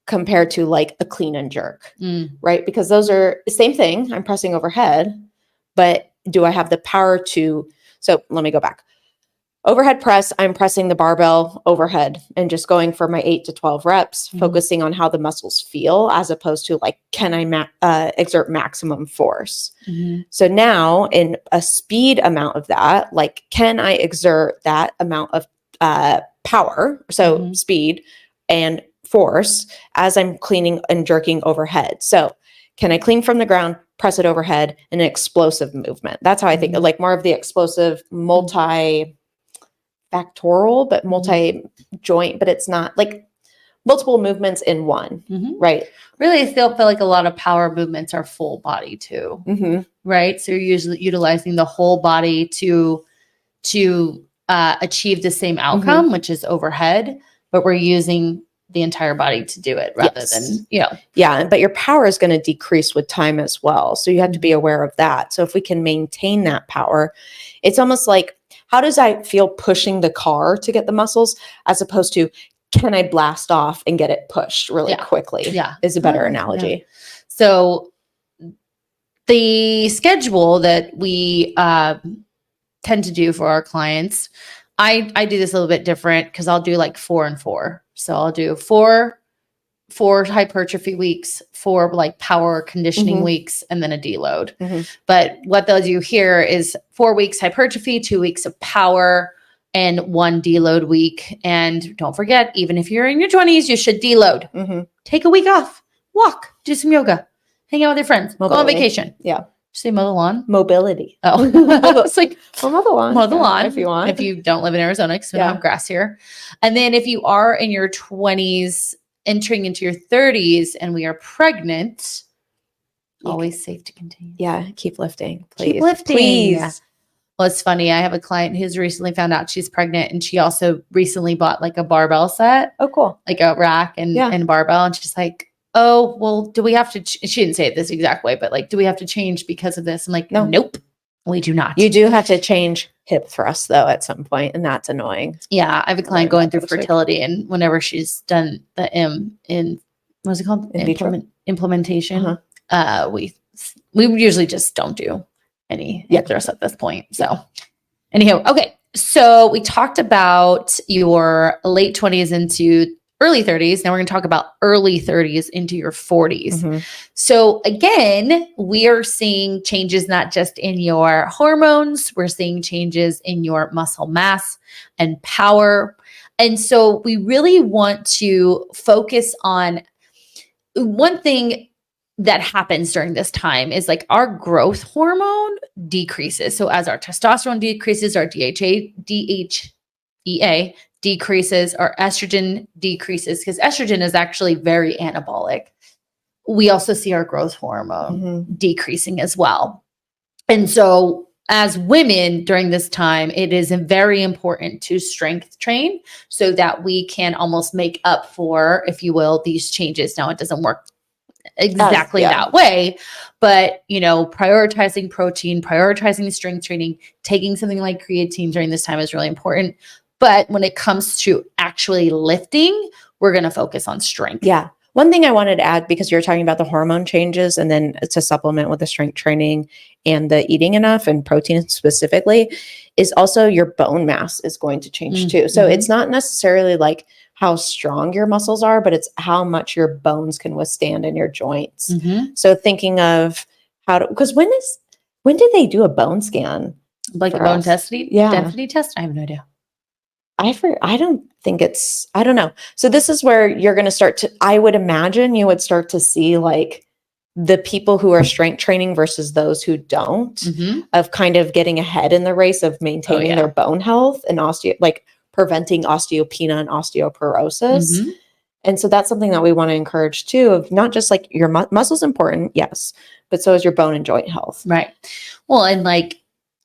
compared to like a clean and jerk, right? Because those are the same thing. I'm pressing overhead, but do I have the power to, so let me go back. Overhead press, I'm pressing the barbell overhead and just going for my 8 to 12 reps, focusing on how the muscles feel as opposed to like, can I exert maximum force? So now in a speed amount of that, like, can I exert that amount of power? So speed and force as I'm cleaning and jerking overhead. So can I clean from the ground, press it overhead, in an explosive movement? That's how I think, like more of the explosive multi-factorial, but multi-joint, but it's not like multiple movements in one, right? Really, I still feel like a lot of power movements are full body too, right? So you're usually utilizing the whole body to achieve the same outcome, which is overhead, but we're using the entire body to do it rather than, Yeah. But your power is going to decrease with time as well. So you have to be aware of that. So if we can maintain that power, it's almost like, how does I feel pushing the car to get the muscles as opposed to, can I blast off and get it pushed really quickly? Yeah. Is a better analogy. Yeah. So the schedule that we tend to do for our clients, I do this a little bit different because I'll do like 4 and 4. So I'll do four hypertrophy weeks, 4 like power conditioning weeks, and then a deload. But what they'll do here is 4 weeks hypertrophy, 2 weeks of power, and 1 deload week. And don't forget, even if you're in your 20s, you should deload. Take a week off, walk, do some yoga, hang out with your friends, go on vacation. Yeah. Say mow the lawn? Mobility. Oh, it's like, well, mow the lawn. Mow the lawn if you want. If you don't live in Arizona, because we don't have grass here. And then if you are in your 20s, entering into your 30s, and we are pregnant, always safe to continue. Yeah. Keep lifting. Please. Keep lifting. Please. Well, it's funny. I have a client who's recently found out she's pregnant, and she also recently bought like a barbell set. Oh, cool. Like a rack and barbell. And she's like, oh, well, do we have to, she didn't say it this exact way, but like, do we have to change because of this? I'm like, nope, we do not. You do have to change hip thrust though at some point, and that's annoying. Yeah. I have a client going through fertility, and whenever she's done the what's it called? Implementation. We usually just don't do any hip thrust at this point. So anyhow, okay. So we talked about your late 20s into early 30s. Now we're going to talk about early 30s into your 40s. So again, we are seeing changes not just in your hormones, we're seeing changes in your muscle mass and power. And so we really want to focus on one thing that happens during this time is like our growth hormone decreases. So as our testosterone decreases, our DHEA decreases, our estrogen decreases, because estrogen is actually very anabolic. We also see our growth hormone decreasing as well. And so as women during this time, it is very important to strength train so that we can almost make up for, if you will, these changes. Now, it doesn't work exactly that way, but prioritizing protein, prioritizing strength training, taking something like creatine during this time is really important. But when it comes to actually lifting, we're going to focus on strength. Yeah. One thing I wanted to add, because you're talking about the hormone changes and then to supplement with the strength training and the eating enough and protein specifically, is also your bone mass is going to change too. So it's not necessarily like how strong your muscles are, but it's how much your bones can withstand in your joints. So thinking of because when did they do a bone scan? Like a bone density test? I have no idea. I don't think I don't know. So this is where you're going to start to, I would imagine you would start to see like the people who are strength training versus those who don't, of kind of getting ahead in the race of maintaining their bone health and preventing osteopenia and osteoporosis. And so that's something that we want to encourage too, of not just like your muscles important, yes, but so is your bone and joint health. Right. Well, and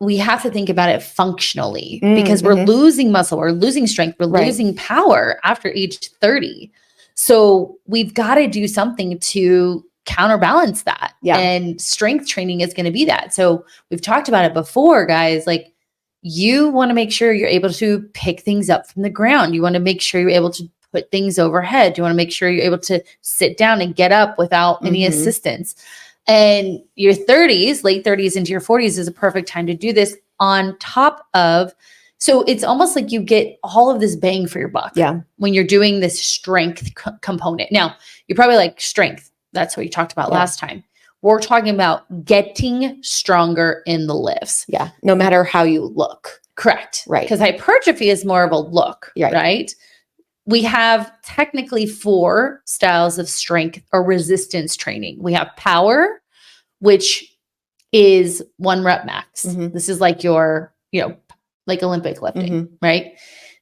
we have to think about it functionally because we're losing muscle, we're losing strength, we're losing power after age 30. So we've got to do something to counterbalance that. Yeah. And strength training is going to be that. So we've talked about it before, guys, like you want to make sure you're able to pick things up from the ground. You want to make sure you're able to put things overhead. You want to make sure you're able to sit down and get up without any assistance. And your 30s, late 30s into your 40s is a perfect time to do this on top of, so it's almost like you get all of this bang for your buck when you're doing this strength component. Now, you're probably like, strength, that's what you talked about last time. We're talking about getting stronger in the lifts. Yeah, no matter how you look. Correct. Right. Because hypertrophy is more of a look, right? We have technically 4 styles of strength or resistance training. We have power, which is 1 rep max. This is like your, like Olympic lifting, right?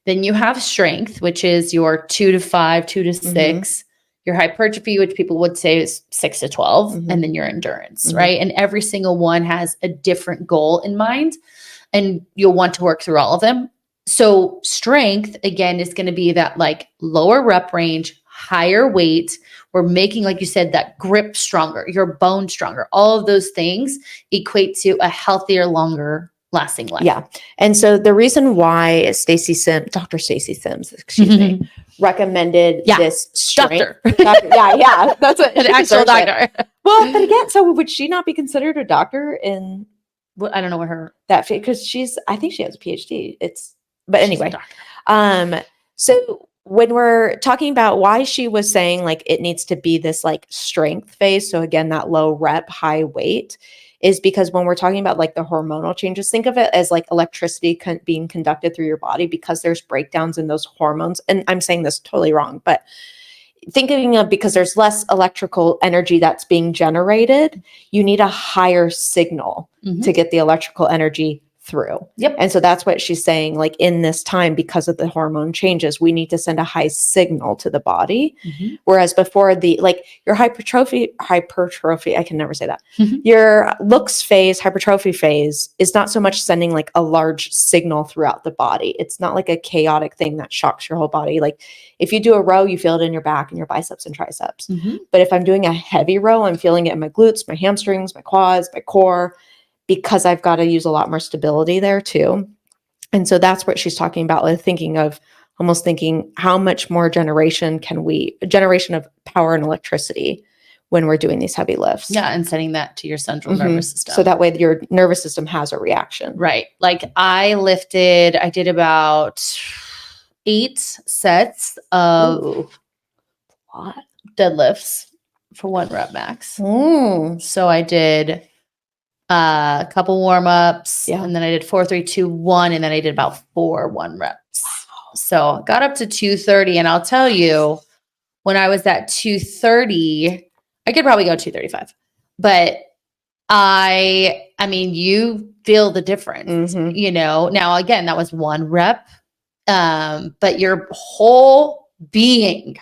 Then you have strength, which is your 2 to 5, 2 to 6. Your hypertrophy, which people would say is 6 to 12, and then your endurance, right? And every single one has a different goal in mind, and you'll want to work through all of them. So strength, again, is going to be that like lower rep range, higher weight. We're making, like you said, that grip stronger, your bone stronger. All of those things equate to a healthier, longer lasting life. Yeah. And so the reason why Dr. Stacy Sims, excuse me, recommended this strength. Doctor. Yeah. That's an actual doctor. Well, but again, so would she not be considered a doctor in I don't know what her because I think she has a PhD. But anyway, so when we're talking about why she was saying like it needs to be this like strength phase, so again, that low rep, high weight, is because when we're talking about like the hormonal changes, think of it as like electricity being conducted through your body because there's breakdowns in those hormones. And I'm saying this totally wrong, but thinking of because there's less electrical energy that's being generated, you need a higher signal to get the electrical energy through. Yep. And so that's what she's saying, like in this time, because of the hormone changes, we need to send a high signal to the body. Whereas before your hypertrophy, I can never say that. Your looks phase, hypertrophy phase is not so much sending like a large signal throughout the body. It's not like a chaotic thing that shocks your whole body. Like if you do a row, you feel it in your back and your biceps and triceps. But if I'm doing a heavy row, I'm feeling it in my glutes, my hamstrings, my quads, my core, because I've got to use a lot more stability there too. And so that's what she's talking about, like thinking how much more generation of power and electricity when we're doing these heavy lifts. Yeah. And sending that to your central nervous system. So that way your nervous system has a reaction. Right. Like I did about 8 sets of deadlifts for 1 rep max. So I did a couple warm-ups and then I did 4, 3, 2, 1, and then I did about 4 1 reps. Wow. So got up to 230, and I'll tell you, when I was at 230, I could probably go 235, but I mean, you feel the difference, now again, that was 1 rep, but your whole being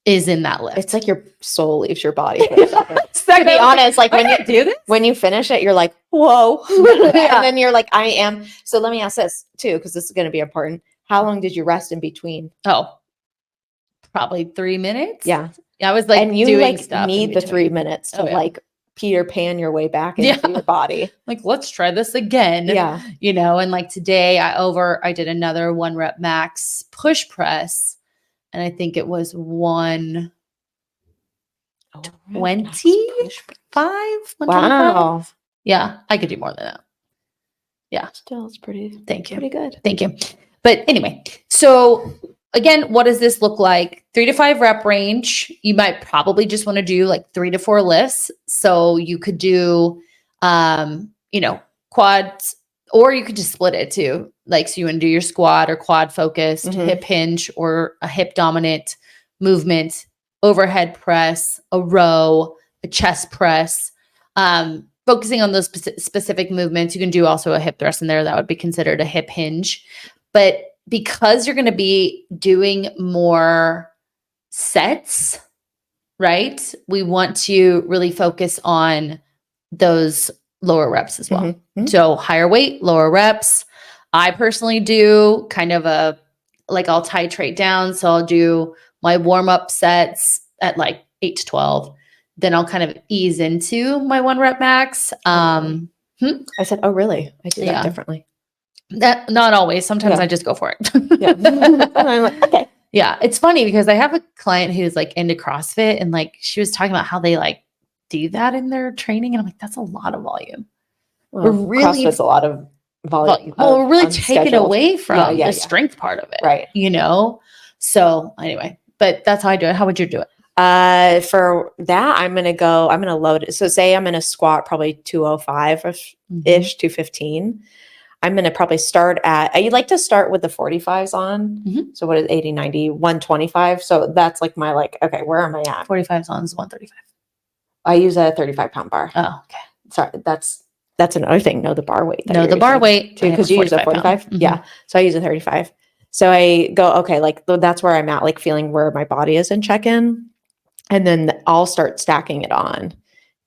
is in that lift. It's like your soul leaves your body for a second. To be honest, like when you finish it, you're like, whoa. And then you're like, I am. So let me ask this too, because this is going to be important. How long did you rest in between? Oh, probably 3 minutes. Yeah. I was like, and you doing like stuff need the 3 minutes to like Peter Pan your way back into your body. Like, let's try this again. Yeah. You know, and like today I did another 1 rep max push press. And I think it was 125. Wow. Yeah, I could do more than that. Yeah. Still, it's pretty. Thank you. Pretty good. Thank you. But anyway, so again, what does this look like? 3 to 5 rep range. You might probably just want to do like 3 to 4 lifts. So you could do, quads, or you could just split it too. Like, so you want to do your squat or quad focused, hip hinge, or a hip dominant movement, overhead press, a row, a chest press. Focusing on those specific movements. You can do also a hip thrust in there. That would be considered a hip hinge. But because you're going to be doing more sets, right? We want to really focus on those lower reps as well. So higher weight, lower reps. I personally do kind of I'll titrate down. So I'll do my warm-up sets at like 8 to 12. Then I'll kind of ease into my 1 rep max. I said, oh, really? I do that differently. That not always. Sometimes I just go for it. I'm like, okay. Yeah. It's funny because I have a client who's like into CrossFit, and like she was talking about how they like do that in their training. And I'm like, that's a lot of volume. Well, we're really, CrossFit's a lot of volume. We're really taking away from the strength part of it. Right. You know? So anyway, but that's how I do it. How would you do it? For that, I'm going to load it. So say I'm going to squat probably 205-ish, 215. I'm going to probably start I like to start with the 45s on. So what is 80, 90, 125. So that's like my okay, where am I at? 45s on is 135. I use a 35-pound bar. Oh, okay. Sorry. That's another thing. Know the bar weight. No, the bar weight. Too, because you use a 45. Yeah. So I use a 35. So I go, okay, like that's where I'm at, like feeling where my body is in check-in. And then I'll start stacking it on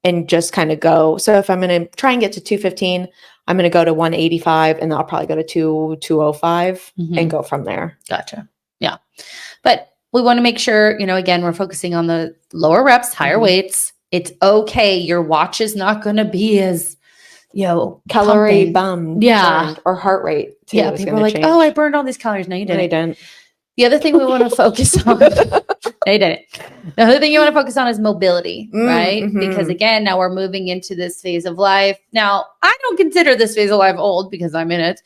and just kind of go. So if I'm going to try and get to 215, I'm going to go to 185, and then I'll probably go to 205 and go from there. Gotcha. Yeah. But we want to make sure, again, we're focusing on the lower reps, higher weights. It's okay. Your watch is not going to be as, calorie bummed. Yeah. Or heart rate too. Yeah. People are like, oh, I burned all these calories. No, you didn't. I didn't. The other thing we want to focus on, they did it. The other thing you want to focus on is mobility, right? Because again, now we're moving into this phase of life. Now, I don't consider this phase of life old because I'm in it.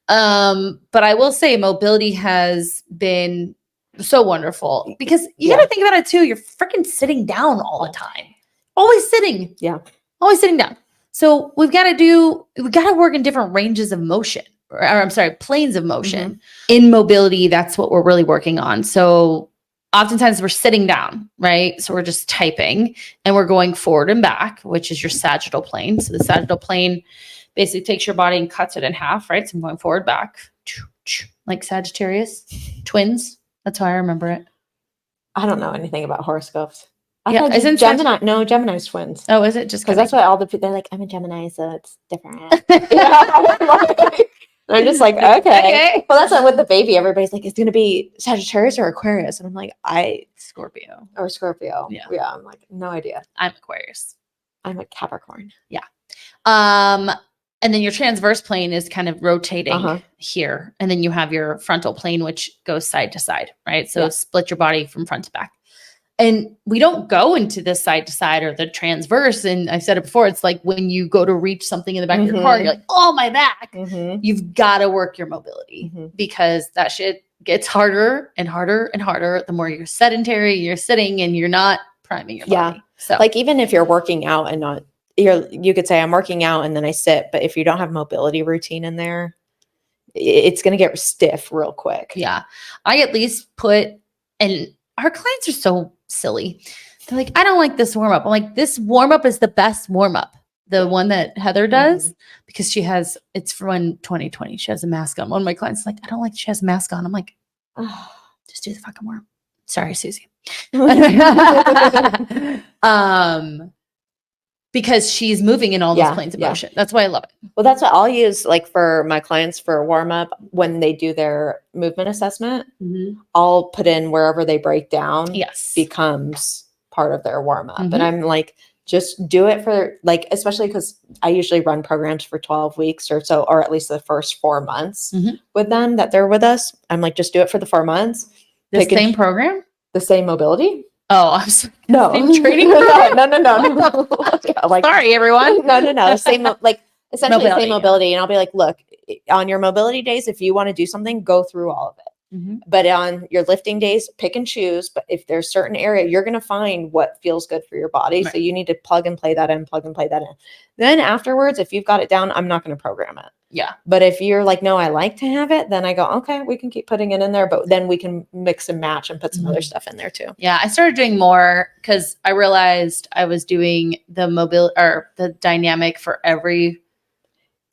But I will say mobility has been so wonderful because you got to think about it too. You're freaking sitting down all the time, always sitting. Yeah. Always sitting down. So we got to work in different ranges of motion. Planes of motion. In mobility, that's what we're really working on. So oftentimes we're sitting down, right? So we're just typing and we're going forward and back, which is your sagittal plane. So the sagittal plane basically takes your body and cuts it in half, right? So I'm going forward, back, like Sagittarius, twins. That's how I remember it. I don't know anything about horoscopes. Isn't Gemini? No, Gemini's twins. Oh, is it? Just because that's why all the people, they're like, I'm a Gemini, so it's different. I'm just like, okay. Well, that's not with the baby. Everybody's like, it's going to be Sagittarius or Aquarius. And I'm like, Scorpio. Or Scorpio. Yeah. I'm like, no idea. I'm Aquarius. I'm a Capricorn. Yeah. And then your transverse plane is kind of rotating here. And then you have your frontal plane, which goes side to side, right? So split your body from front to back. And we don't go into the side to side or the transverse. And I've said it before, it's like when you go to reach something in the back of your car, you're like, oh, my back. You've got to work your mobility because that shit gets harder and harder and harder. The more you're sedentary, you're sitting and you're not priming your body. So like even if you're working out and not, you could say I'm working out and then I sit, but if you don't have mobility routine in there, it's going to get stiff real quick. Yeah. I at least and our clients are so silly. They're like, I don't like this warm up. I'm like, this warm up is the best warm up. The one that Heather does, because it's from 2020. She has a mask on. One of my clients is like, I don't like she has a mask on. I'm like, oh, just do the fucking warm. Sorry, Susie. Because she's moving in all those planes of motion. That's why I love it. Well, that's what I'll use like for my clients for a warm up when they do their movement assessment. I'll put in wherever they break down becomes part of their warm up. And I'm like, just do it for like, especially because I usually run programs for 12 weeks or so, or at least the first 4 months with them that they're with us. I'm like, just do it for the 4 months. The same program? The same mobility. Oh, I'm sorry. No. Same training program? No. Like, sorry, everyone. No. Same, like essentially Mobility, same mobility. And I'll be like, look, on your mobility days, if you want to do something, go through all of it. But on your lifting days, pick and choose. But if there's certain area, you're going to find what feels good for your body. Right. So you need to plug and play that in. Then afterwards, if you've got it down, I'm not going to program it. Yeah. But if you're like, no, I like to have it, then I go, okay, we can keep putting it in there, but then we can mix and match and put some other stuff in there too. Yeah. I started doing more because I realized I was doing the mobile or the dynamic for every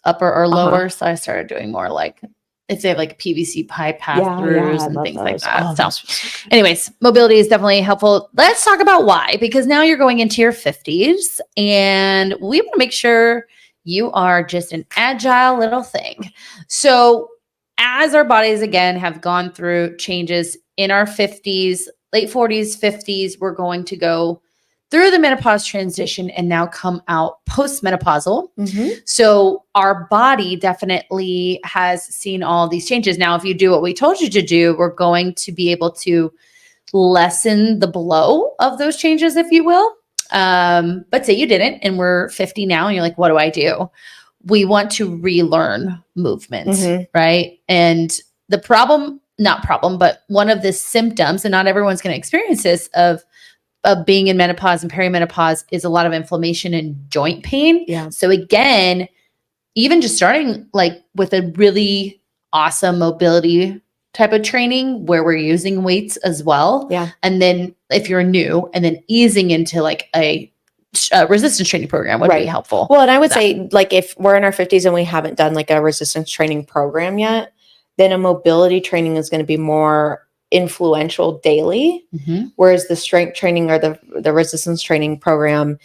upper or lower. So I started doing more like if they have like PVC pipe pass-throughs and things like that. So anyways, mobility is definitely helpful. Let's talk about why, because now you're going into your 50s and we want to make sure you are just an agile little thing. So as our bodies, again, have gone through changes in our 50s, late 40s, 50s, we're going to go through the menopause transition and now come out postmenopausal. So our body definitely has seen all these changes. Now, if you do what we told you to do, we're going to be able to lessen the blow of those changes, if you will. But say you didn't and we're 50 now and you're like, what do I do? We want to relearn movement, right? And the but one of the symptoms, and not everyone's going to experience this, of being in menopause and perimenopause is a lot of inflammation and joint pain. Yeah. So again, even just starting like with a really awesome mobility type of training where we're using weights as well. Yeah. And then if you're new and then easing into like a resistance training program would be helpful. Well, and I would say like if we're in our 50s and we haven't done like a resistance training program yet, then a mobility training is going to be more influential daily, whereas the strength training or the resistance training program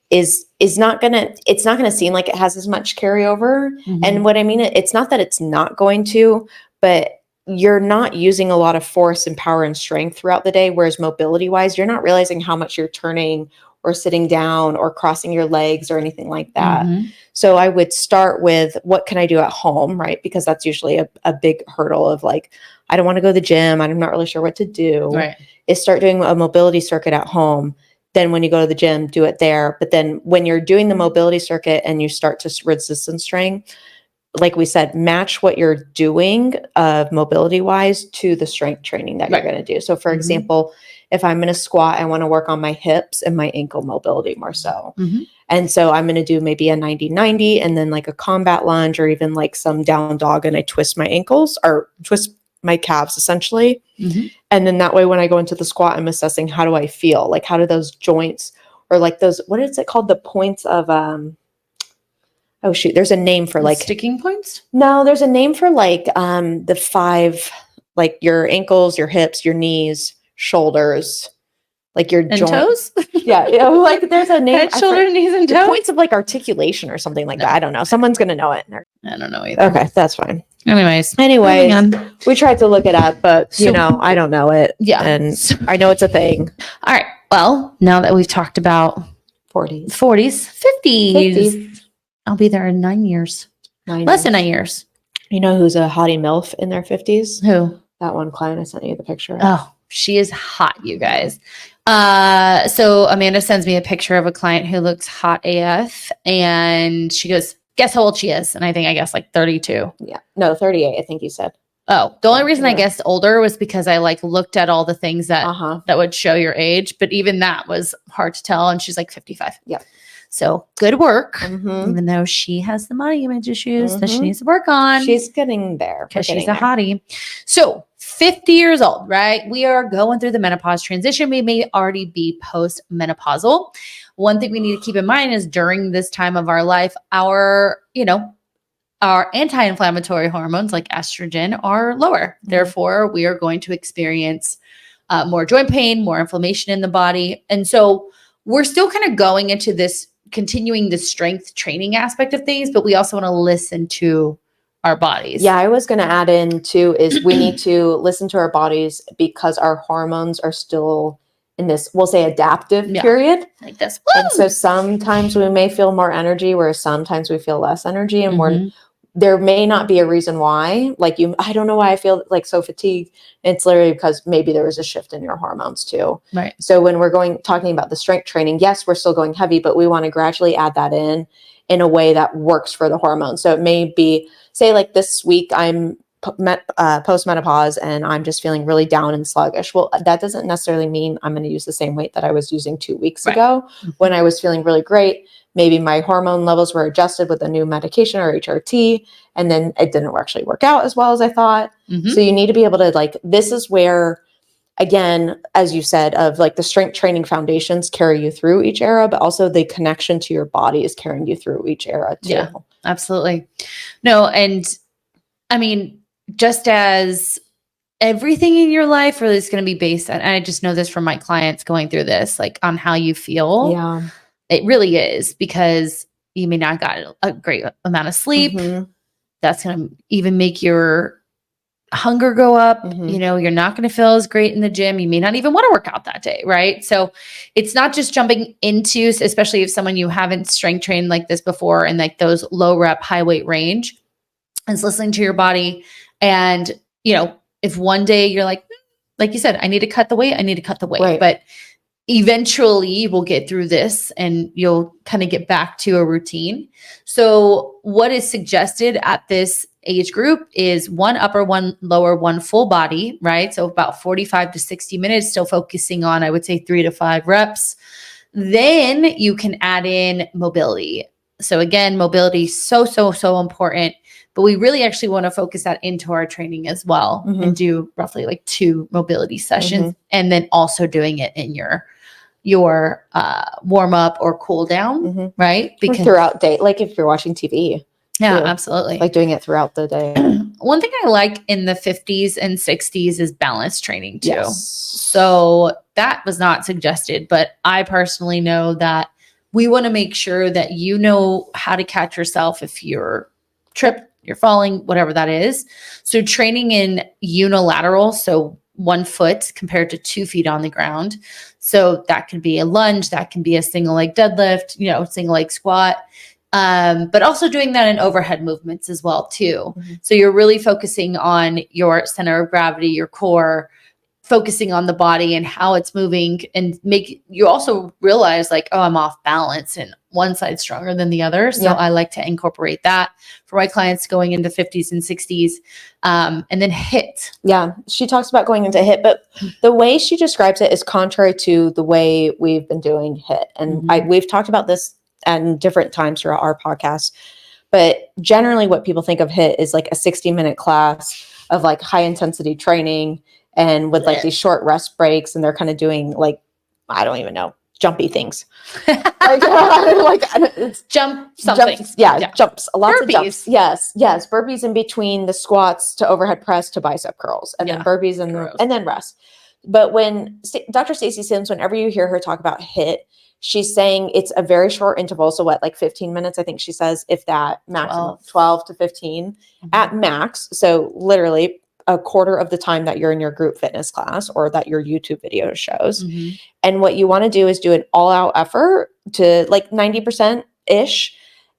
is not gonna seem like it has as much carryover. And what I mean, it's not that it's not going to, but you're not using a lot of force and power and strength throughout the day. Whereas mobility wise, you're not realizing how much you're turning or sitting down or crossing your legs or anything like that. So I would start with what can I do at home, right? Because that's usually a big hurdle of like, I don't want to go to the gym. I'm not really sure what to do. Right. Is start doing a mobility circuit at home. Then when you go to the gym, do it there. But then when you're doing the mobility circuit and you start to resistance train, like we said, match what you're doing mobility wise to the strength training that you're going to do. So for example, if I'm going to squat, I want to work on my hips and my ankle mobility more so. And so I'm going to do maybe a 90-90 and then like a combat lunge or even like some down dog and I twist my ankles or twist my calves essentially. And then that way, when I go into the squat, I'm assessing how do I feel? Like how do those joints or like those, what is it called? The points of, oh shoot, there's a name for like sticking points. No, there's a name for like the 5, like your ankles, your hips, your knees, shoulders, like your and toes. Yeah, like there's a name. Head, shoulder, knees, and toes. Points of like articulation or something like that. I don't know. Someone's gonna know it. I don't know either. Okay, that's fine. Anyways, we tried to look it up, but I don't know it. Yeah, and I know it's a thing. All right. Well, now that we've talked about 40s, 50s. I'll be there in 9 years. Less than 9 years. You know who's a hottie MILF in their 50s? Who? That one client I sent you the picture of. Oh, she is hot, you guys. So Amanda sends me a picture of a client who looks hot AF. And she goes, guess how old she is? And I guess like 32. Yeah. No, 38, I think you said. Oh, the only reason I guessed older was because I like looked at all the things that that would show your age. But even that was hard to tell. And she's like 55. Yeah. So good work, even though she has the body image issues that she needs to work on. She's getting there. Because she's a hottie. So 50 years old, right? We are going through the menopause transition. We may already be post-menopausal. One thing we need to keep in mind is during this time of our life, our anti-inflammatory hormones like estrogen are lower. Therefore, we are going to experience more joint pain, more inflammation in the body. And so we're still kind of going into this, continuing the strength training aspect of things, but we also want to listen to our bodies. Yeah, I was going to add in too, is we need to listen to our bodies because our hormones are still in this, we'll say, adaptive period. Like this. And so sometimes we may feel more energy, whereas sometimes we feel less energy, and there may not be a reason why. Like I don't know why I feel like so fatigued. It's literally because maybe there was a shift in your hormones too. Right. So when we're talking about the strength training, yes, we're still going heavy, but we want to gradually add that in a way that works for the hormones. So it may be, say like this week, I'm postmenopause and I'm just feeling really down and sluggish. Well, that doesn't necessarily mean I'm going to use the same weight that I was using 2 weeks ago when I was feeling really great. Maybe my hormone levels were adjusted with a new medication or HRT, and then it didn't actually work out as well as I thought. So you need to be able to, like, this is where, again, as you said, of like the strength training foundations carry you through each era, but also the connection to your body is carrying you through each era too. Yeah, absolutely. No, and I mean, just as everything in your life really is going to be based on, and I just know this from my clients going through this, like on how you feel. Yeah. It really is, because you may not got a great amount of sleep. That's going to even make your hunger go up. You know, you're not going to feel as great in the gym. You may not even want to work out that day. Right. So it's not just jumping into, especially if someone you haven't strength trained like this before, and like those low rep, high weight range, it's listening to your body. And, you know, if one day you're like you said, I need to cut the weight, Right. But eventually we'll get through this and you'll kind of get back to a routine. So what is suggested at this age group is 1 upper, 1 lower, 1 full body, right? So about 45 to 60 minutes, still focusing on, I would say, 3 to 5 reps. Then you can add in mobility. So again, mobility is so important, but we really actually want to focus that into our training as well, and do roughly like 2 mobility sessions, and then also doing it in your warm up or cool down, right? Because throughout day, like if you're watching TV. Yeah, too. absolutely. Like doing it throughout the day. One thing I like in the 50s and 60s is balance training too. Yes. So that was not suggested, but I personally know that we want to make sure that you know how to catch yourself if you're tripped, you're falling, whatever that is. So training in unilateral, so 1 foot compared to 2 feet on the ground. So that could be a lunge, that can be a single leg deadlift, you know, single leg squat. But also doing that in overhead movements as well too. So you're really focusing on your center of gravity, your core, focusing on the body and how it's moving, and you also realize like, oh, I'm off balance and one side's stronger than the other. So I like to incorporate that for my clients going into 50s and 60s. And then HIIT. Yeah. She talks about going into HIIT, but the way she describes it is contrary to the way we've been doing HIIT. And we've talked about this at different times throughout our podcast, but generally what people think of HIIT is like a 60-minute class of like high intensity training, and with like these short rest breaks, and they're kind of doing like, I don't even know, jumpy things. like it's Jump something. Jumps, jumps, lots of jumps. Yes, burpees in between the squats to overhead press to bicep curls, and then burpees and then rest. But when Dr. Stacey Sims, whenever you hear her talk about HIIT, she's saying it's a very short interval. So what, like 15 minutes, I think she says, if that, maximum 12 to 15 at max. So literally a quarter of the time that you're in your group fitness class or that your YouTube video shows. And what you want to do is do an all out effort to like 90% ish.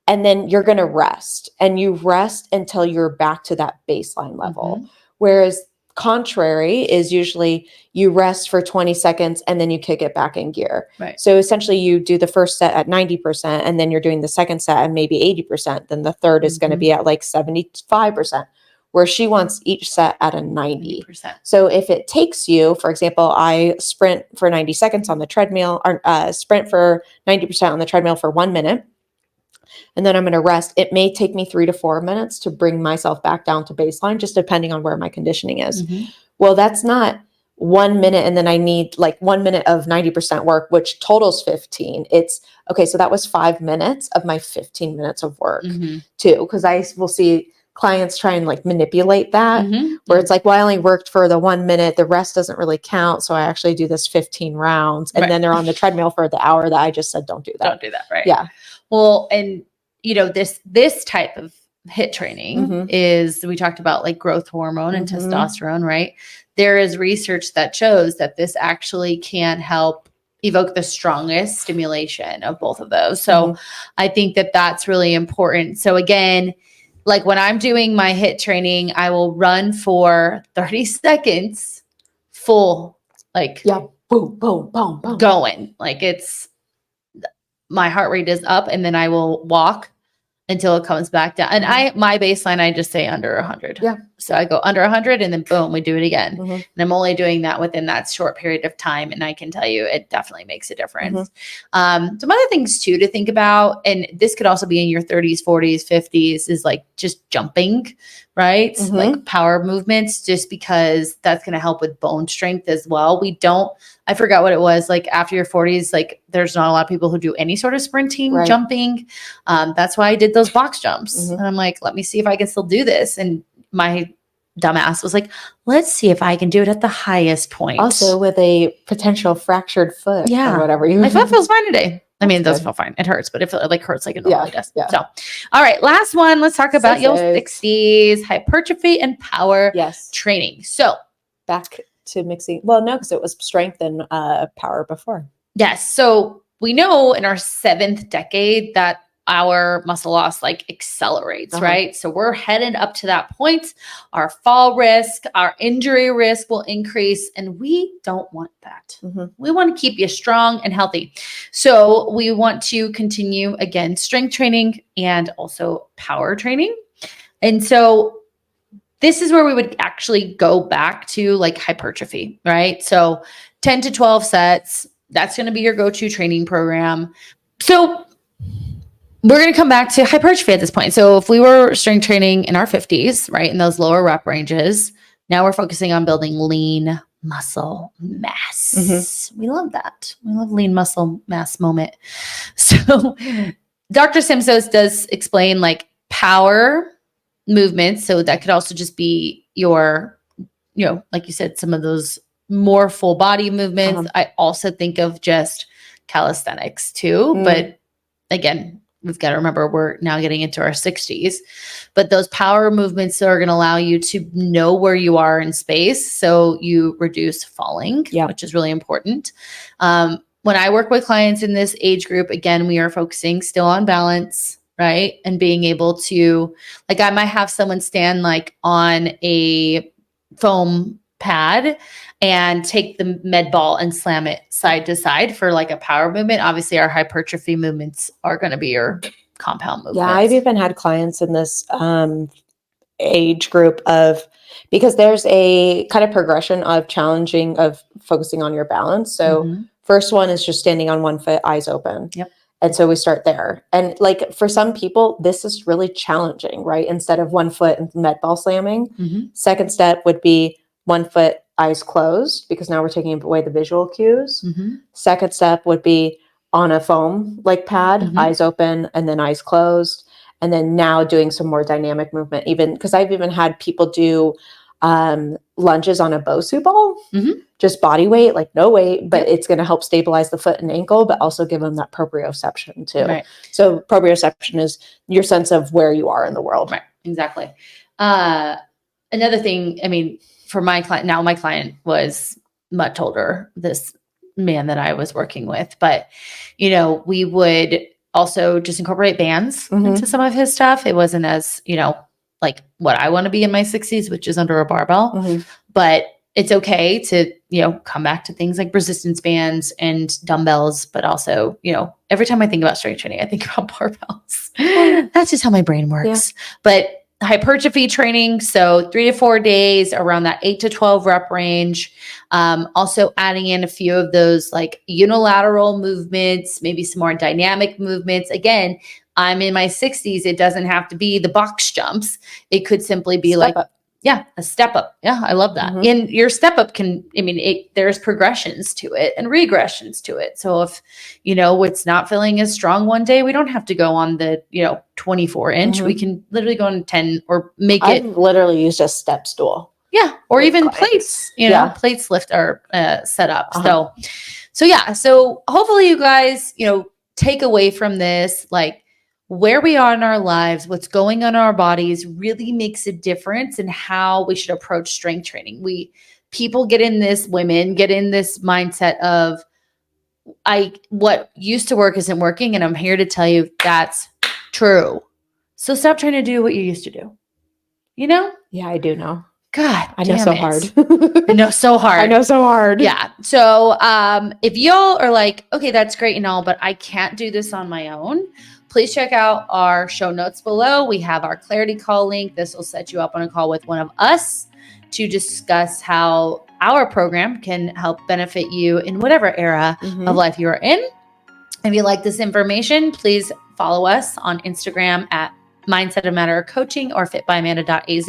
And then you're going to rest, and you rest until you're back to that baseline level. Whereas contrary is usually you rest for 20 seconds and then you kick it back in gear. Right. So essentially you do the first set at 90%, and then you're doing the second set at maybe 80%. Then the third is going to be at like 75%, where she wants each set at a 90%. So if it takes you, for example, I sprint for 90 seconds on the treadmill, or sprint for 90% on the treadmill for 1 minute, and then I'm going to rest. It may take me 3 to 4 minutes to bring myself back down to baseline, just depending on where my conditioning is. Well, that's not 1 minute, and then I need like 1 minute of 90% work, which totals 15. It's okay. So that was 5 minutes of my 15 minutes of work too, because I will see clients try and like manipulate that, where it's like, well, I only worked for the 1 minute, the rest doesn't really count. So I actually do this 15 rounds. And then they're on the treadmill for the hour that I just said, don't do that. Don't do that. Right. Yeah. Well, and this type of HIIT training is, we talked about like growth hormone and testosterone, right? There is research that shows that this actually can help evoke the strongest stimulation of both of those. So I think that that's really important. So again, like when I'm doing my HIIT training, I will run for 30 seconds full, like boom, boom, boom, boom, going. Like my heart rate is up, and then I will walk until it comes back down. And my baseline, I just say under 100. Yeah. So I go under 100 and then boom, we do it again. And I'm only doing that within that short period of time. And I can tell you, it definitely makes a difference. Some other things too to think about, and this could also be in your 30s, 40s, 50s, is like just jumping, right? Like power movements, just because that's going to help with bone strength as well. I forgot what it was, like after your 40s, like there's not a lot of people who do any sort of sprinting, jumping. That's why I did those box jumps. And I'm like, let me see if I can still do this. And my dumbass was like, let's see if I can do it at the highest point. Also with a potential fractured foot or whatever. My foot feels fine today. I mean, it does feel fine. It hurts, but it like hurts like it normally does. Yeah. So, all right, last one. Let's talk about your 60s, hypertrophy and power training. So back to mixing. Well, no, because it was strength and power before. Yes. So we know in our 7th decade that our muscle loss like accelerates, right? So we're headed up to that point. Our fall risk, our injury risk will increase, and we don't want that. We want to keep you strong and healthy. So we want to continue, again, strength training and also power training. And so this is where we would actually go back to like hypertrophy, right? So 10 to 12 sets, that's going to be your go-to training program. So we're going to come back to hypertrophy at this point. So if we were strength training in our 50s, right, in those lower rep ranges, now we're focusing on building lean muscle mass. We love that. We love lean muscle mass moment. So Dr. Simsos does explain like power movements. So that could also just be your, like you said, some of those more full body movements. I also think of just calisthenics too. But again, we've got to remember we're now getting into our 60s, but those power movements are going to allow you to know where you are in space. So you reduce falling, which is really important. When I work with clients in this age group, again, we are focusing still on balance, right? And being able to, like, I might have someone stand like on a foam pad and take the med ball and slam it side to side for like a power movement. Obviously, our hypertrophy movements are going to be your compound movements. Yeah, I've even had clients in this age group because there's a kind of progression of focusing on your balance. So first one is just standing on one foot, eyes open. And so we start there. And like for some people, this is really challenging, right? Instead of one foot and med ball slamming. Second step would be 1 foot, eyes closed, because now we're taking away the visual cues. Second step would be on a foam like pad, eyes open, and then eyes closed. And then now doing some more dynamic movement, even because I've even had people do lunges on a Bosu ball, just body weight, like no weight, but it's going to help stabilize the foot and ankle, but also give them that proprioception too. Right. So proprioception is your sense of where you are in the world. Right. Exactly. Another thing, I mean, for my client, now my client was much older, this man that I was working with, but we would also just incorporate bands into some of his stuff. It wasn't as, like what I want to be in my 60s, which is under a barbell, but it's okay to, come back to things like resistance bands and dumbbells, but also, every time I think about strength training, I think about barbells. That's just how my brain works. But hypertrophy training, so 3 to 4 days around that 8 to 12 rep range. Also adding in a few of those like unilateral movements, maybe some more dynamic movements. Again, I'm in my 60s. It doesn't have to be the box jumps. It could simply be Yeah, a step up. Yeah, I love that. Mhm. And your step up there's progressions to it and regressions to it. So if, it's not feeling as strong one day, we don't have to go on the, 24-inch. Mhm. We can literally go on 10 or make I've it. literally used a step stool. Yeah. Or with even clients. plates, Yeah. plates lift are set up. Uh-huh. So yeah. So hopefully you guys, take away from this, like, where we are in our lives, what's going on in our bodies really makes a difference in how we should approach strength training. Women get in this mindset of, what used to work isn't working. And I'm here to tell you that's true. So stop trying to do what you used to do. Yeah, I do know. God, I know damn so it. hard. I know so hard. I know so hard. Yeah. So if y'all are like, okay, that's great and all, but I can't do this on my own, please check out our show notes below. We have our Clarity Call link. This will set you up on a call with one of us to discuss how our program can help benefit you in whatever era of life you are in. If you like this information, please follow us on Instagram at Mindset of Matter Coaching or fitbyamanda.az.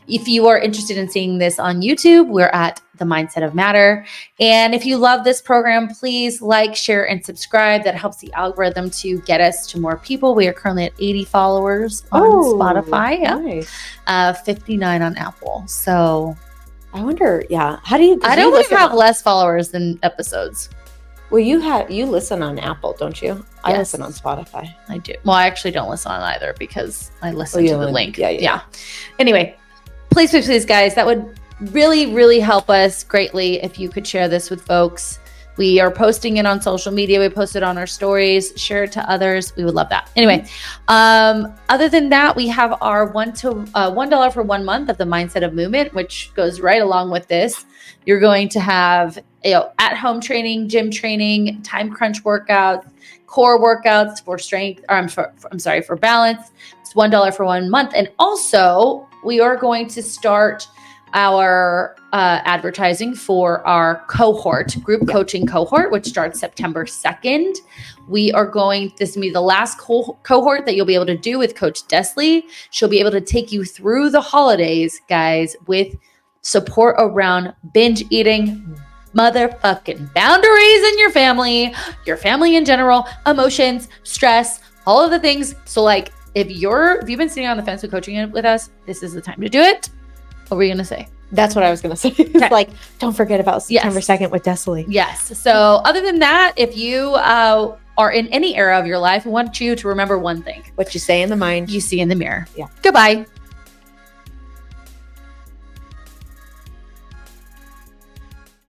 If you are interested in seeing this on YouTube, we're at The Mindset of Matter. And if you love this program, please like, share, and subscribe. That helps the algorithm to get us to more people. We are currently at 80 followers on Spotify. Nice. 59 on Apple. So I wonder, how do you? I don't want to have less followers than episodes. Well, you listen on Apple, don't you? Yes. I listen on Spotify. I do. Well, I actually don't listen on either because I listen to the link. Yeah. Anyway, please, guys, that would really, really help us greatly if you could share this with folks. We are posting it on social media. We post it on our stories. Share it to others. We would love that. Anyway, other than that, we have our $1 for 1 month of the Mindset of Movement, which goes right along with this. You're going to have at-home training, gym training, time crunch workouts, core workouts for strength. For balance. It's $1 for 1 month, and also we are going to start our advertising for our group coaching cohort, which starts September 2nd. This will be the last cohort that you'll be able to do with Coach Desley. She'll be able to take you through the holidays, guys, with support around binge eating, motherfucking boundaries in your family in general, emotions, stress, all of the things. So like, if you've been sitting on the fence with coaching with us, this is the time to do it. What were you going to say? That's what I was going to say. It's like, don't forget about September 2nd with Desley. Yes. So other than that, if you are in any era of your life, we want you to remember one thing. What you say in the mind, you see in the mirror. Yeah. Goodbye.